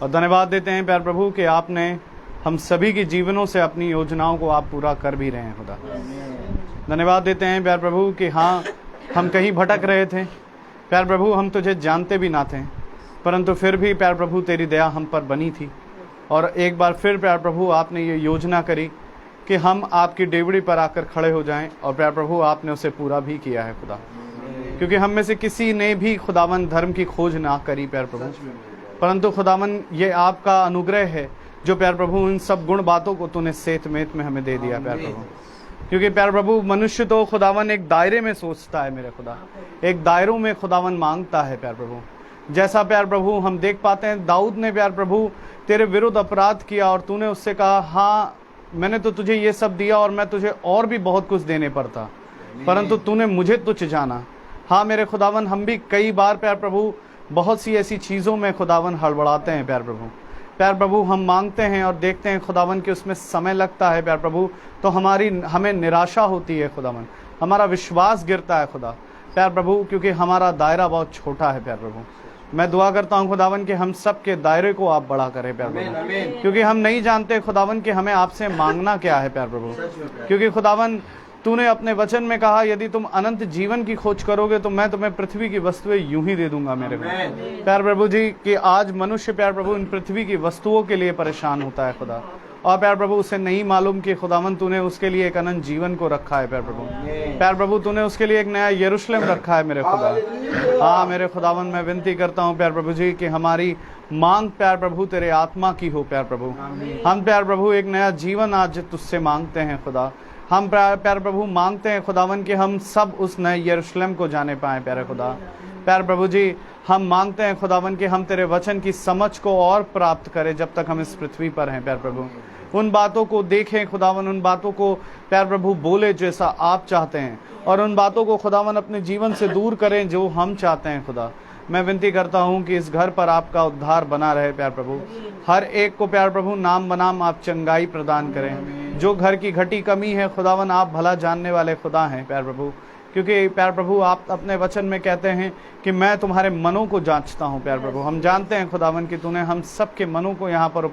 और धन्यवाद देते हैं प्यार प्रभु कि आपने हम सभी के जीवनों से अपनी योजनाओं को आप पूरा कर भी रहे हैं खुदा। धन्यवाद देते हैं प्यार प्रभु कि हाँ, हम कहीं भटक रहे थे प्यार प्रभु, हम तुझे जानते भी ना थे, परंतु फिर भी प्यार प्रभु तेरी दया हम पर बनी थी। और एक बार फिर प्यार प्रभु आपने ये योजना करी कि हम आपकी डेवड़ी पर आकर खड़े हो जाएं, और प्यार प्रभु आपने उसे पूरा भी किया है खुदा। क्योंकि हम में से किसी ने भी खुदावन धर्म की खोज ना करी प्यार प्रभु, परंतु खुदावन ये आपका अनुग्रह है जो प्यार प्रभु इन सब गुण बातों को तूने सेतमेत में हमें दे दिया प्यार प्रभु। क्योंकि प्यार प्रभु मनुष्य तो खुदावन एक दायरे में सोचता है मेरे खुदा, एक दायरों में खुदावन मांगता है प्यार प्रभु। जैसा प्यार प्रभु हम देख पाते हैं दाऊद ने प्यार प्रभु तेरे विरुद्ध अपराध किया और तूने उससे कहा हाँ मैंने तो तुझे ये सब दिया और मैं तुझे और भी बहुत कुछ देने पर था, परंतु तूने मुझे तुच्छ जाना। हाँ मेरे खुदावन हम भी कई बार प्यार प्रभु बहुत सी ऐसी चीज़ों में खुदावन हड़बड़ाते हैं प्यार प्रभु। प्यार प्रभु हम मांगते हैं और देखते हैं खुदावन कि उसमें समय लगता है प्यार प्रभु, तो हमें निराशा होती है खुदावन, हमारा विश्वास गिरता है खुदा प्यार प्रभु, क्योंकि हमारा दायरा बहुत छोटा है प्यार प्रभु। मैं दुआ करता हूं खुदावन कि हम सब के दायरे को आप बड़ा करें प्यार प्रभु, क्योंकि हम नहीं जानते खुदावन कि हमें आपसे मांगना क्या है प्यार प्रभु। क्योंकि खुदावन तूने अपने वचन में कहा यदि तुम अनंत जीवन की खोज करोगे तो मैं तुम्हें पृथ्वी की वस्तुएं यूं ही दे दूंगा मेरे को प्यार प्रभु जी। कि आज मनुष्य प्यार प्रभु इन पृथ्वी की वस्तुओं के लिए परेशान होता है खुदा, और प्यार प्रभु उसे नहीं मालूम कि खुदावन तूने उसके लिए एक अनंत जीवन को रखा है प्यार प्रभु। प्यार प्रभु तूने उसके लिए एक नया यरूशलेम रखा है मेरे खुदा। हाँ मेरे खुदावन मैं विनती करता हूँ प्यार प्रभु जी कि हमारी मांग प्यार प्रभु तेरे आत्मा की हो प्यार प्रभु। हम प्यार प्रभु एक नया जीवन आज तुझसे मांगते हैं खुदा। हम प्यार प्रभु मांगते हैं खुदावन कि हम सब उस नए यरूशलेम को जाने पाएं प्यारे खुदा। प्यार प्रभु जी हम मांगते हैं खुदावन कि हम तेरे वचन की समझ को और प्राप्त करें जब तक हम इस पृथ्वी पर हैं प्यार प्रभु। उन बातों को देखें खुदावन, उन बातों को प्यार प्रभु बोले जैसा आप चाहते हैं, और उन बातों को खुदावन अपने जीवन से दूर करें जो हम चाहते हैं खुदा। मैं विनती करता हूं कि इस घर पर आपका उद्धार बना रहे प्यार प्रभु। हर एक को प्यार प्रभु नाम बनाम आप चंगाई प्रदान करें। जो घर की घटी कमी है खुदावन आप भला जानने वाले खुदा हैं प्यार प्रभु। क्योंकि प्यार प्रभु आप अपने वचन में कहते हैं कि मैं तुम्हारे मनों को जांचता हूं प्यार प्रभु। हम जानते हैं खुदावन कि तूने हम सबके मनों को यहाँ पर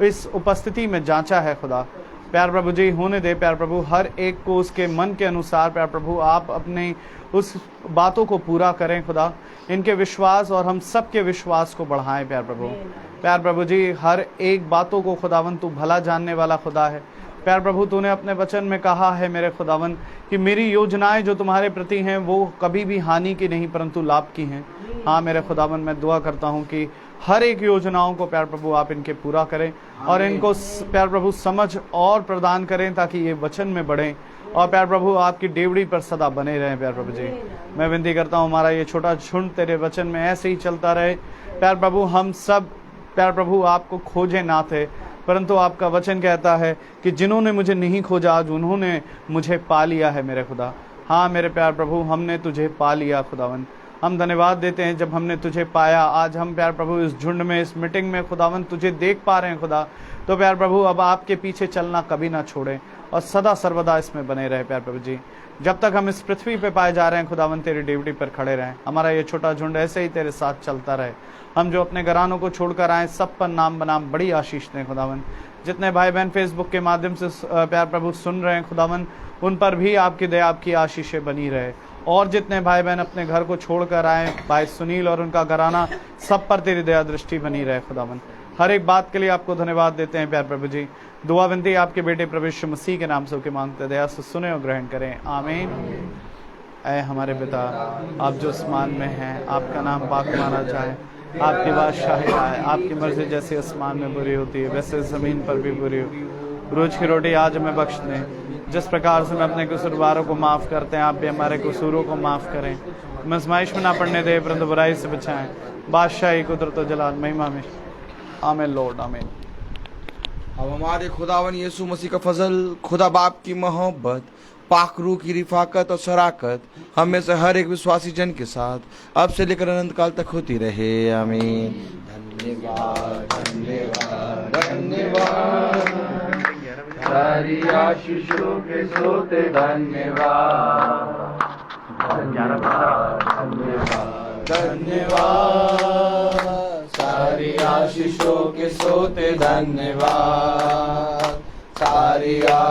इस उपस्थिति में जांचा है खुदा। प्यार प्रभु जी होने दे प्यार प्रभु हर एक को उसके मन के अनुसार प्यार प्रभु आप अपने उस बातों को पूरा करें खुदा। इनके विश्वास और हम सबके विश्वास को बढ़ाएं प्यार प्रभु। प्यार प्रभु जी हर एक बातों को खुदावन तू भला जानने वाला खुदा है प्यार प्रभु। तूने अपने वचन में कहा है मेरे खुदावन कि मेरी योजनाएं जो तुम्हारे प्रति हैं वो कभी भी हानि की नहीं परंतु लाभ की हैं। हाँ मेरे खुदावन मैं दुआ करता हूँ कि हर एक योजनाओं को प्यार प्रभु आप इनके पूरा करें और इनको प्यार प्रभु समझ और प्रदान करें ताकि ये वचन में बढ़ें और प्यार प्रभु आपकी डेवड़ी पर सदा बने रहें प्यार प्रभु जी। मैं विनती करता हूँ हमारा ये छोटा झुंड तेरे वचन में ऐसे ही चलता रहे प्यार प्रभु। हम सब प्यार प्रभु आपको खोजे ना थे परंतु आपका वचन कहता है कि जिन्होंने मुझे नहीं खोजा आज उन्होंने मुझे पा लिया है मेरे खुदा। हाँ मेरे प्यार प्रभु हमने तुझे पा लिया खुदावन। हम धन्यवाद देते हैं जब हमने तुझे पाया। आज हम प्यार प्रभु इस झुंड में इस मीटिंग में खुदावन तुझे देख पा रहे हैं खुदा। तो प्यार प्रभु अब आपके पीछे चलना कभी ना छोड़ें और सदा सर्वदा इसमें बने रहे प्यार प्रभु जी। जब तक हम इस पृथ्वी पे पाए जा रहे हैं खुदावन तेरी ड्यूटी पर खड़े रहें। हमारा ये छोटा झुंड ऐसे ही तेरे साथ चलता रहे। हम जो अपने घरानों को छोड़कर आए सब पर नाम बनाम बड़ी आशीष दें खुदावन। जितने भाई बहन फेसबुक के माध्यम से प्यार प्रभु सुन रहे हैं खुदावन उन पर भी आपकी दया आपकी आशीषें बनी रहे। और जितने भाई बहन अपने घर को छोड़कर आए भाई सुनील और उनका घराना सब पर तेरी दया दृष्टि बनी रहे खुदावन। हर एक बात के लिए आपको धन्यवाद देते हैं प्यार प्रभु जी। दुआ विनती आपके बेटे प्रभु यीशु मसीह के नाम से होकर मांगते दया से सुने और ग्रहण करें आमीन। ऐ हमारे पिता आप जो आसमान में हैं आपका नाम पाक माना जाए, आपकी बादशाही आए, आपकी मर्जी जैसे आसमान में बुरी होती है वैसे ज़मीन पर भी बुरी हो। रोज की रोटी आज हमें बख्श दें। जिस प्रकार से हम अपने कसूरवारों को माफ़ करते हैं आप भी हमारे कसूरों को माफ़ करें। हम आजमाइश में ना पड़ने दें परंतु बुराई से बचाएं। बादशाही कुदरत और जलाल महिमा में आमीन लॉर्ड आमीन। अब हमारे खुदावन यीशु मसीह का फजल, खुदा बाप की मोहब्बत, पाक रूह की रिफाकत और शराकत हम में से हर एक विश्वासी जन के साथ अब से लेकर अनंत काल तक होती रहे आमीन। धन्यवाद धन्यवाद धन्यवाद सारी आशीषों के सोते धन्यवाद धन्यवाद धन्यवाद सारी आशीषों के सोते धन्यवाद सारी आशीषें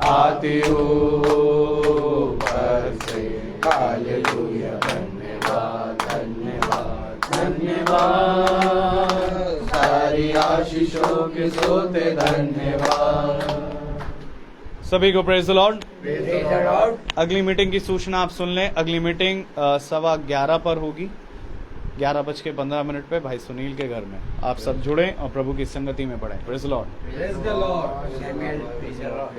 आती ऊपर से हालेलुया के सोते धन्यवाद। सभी को praise the Lord. Praise the Lord। अगली मीटिंग की सूचना आप सुन लें। अगली मीटिंग 11:15 पर होगी, 11:15 पे भाई सुनील के घर में। आप सब जुड़ें और प्रभु की संगति में पढ़ें। Praise the Lord. Praise the Lord। Amen। Praise the Lord।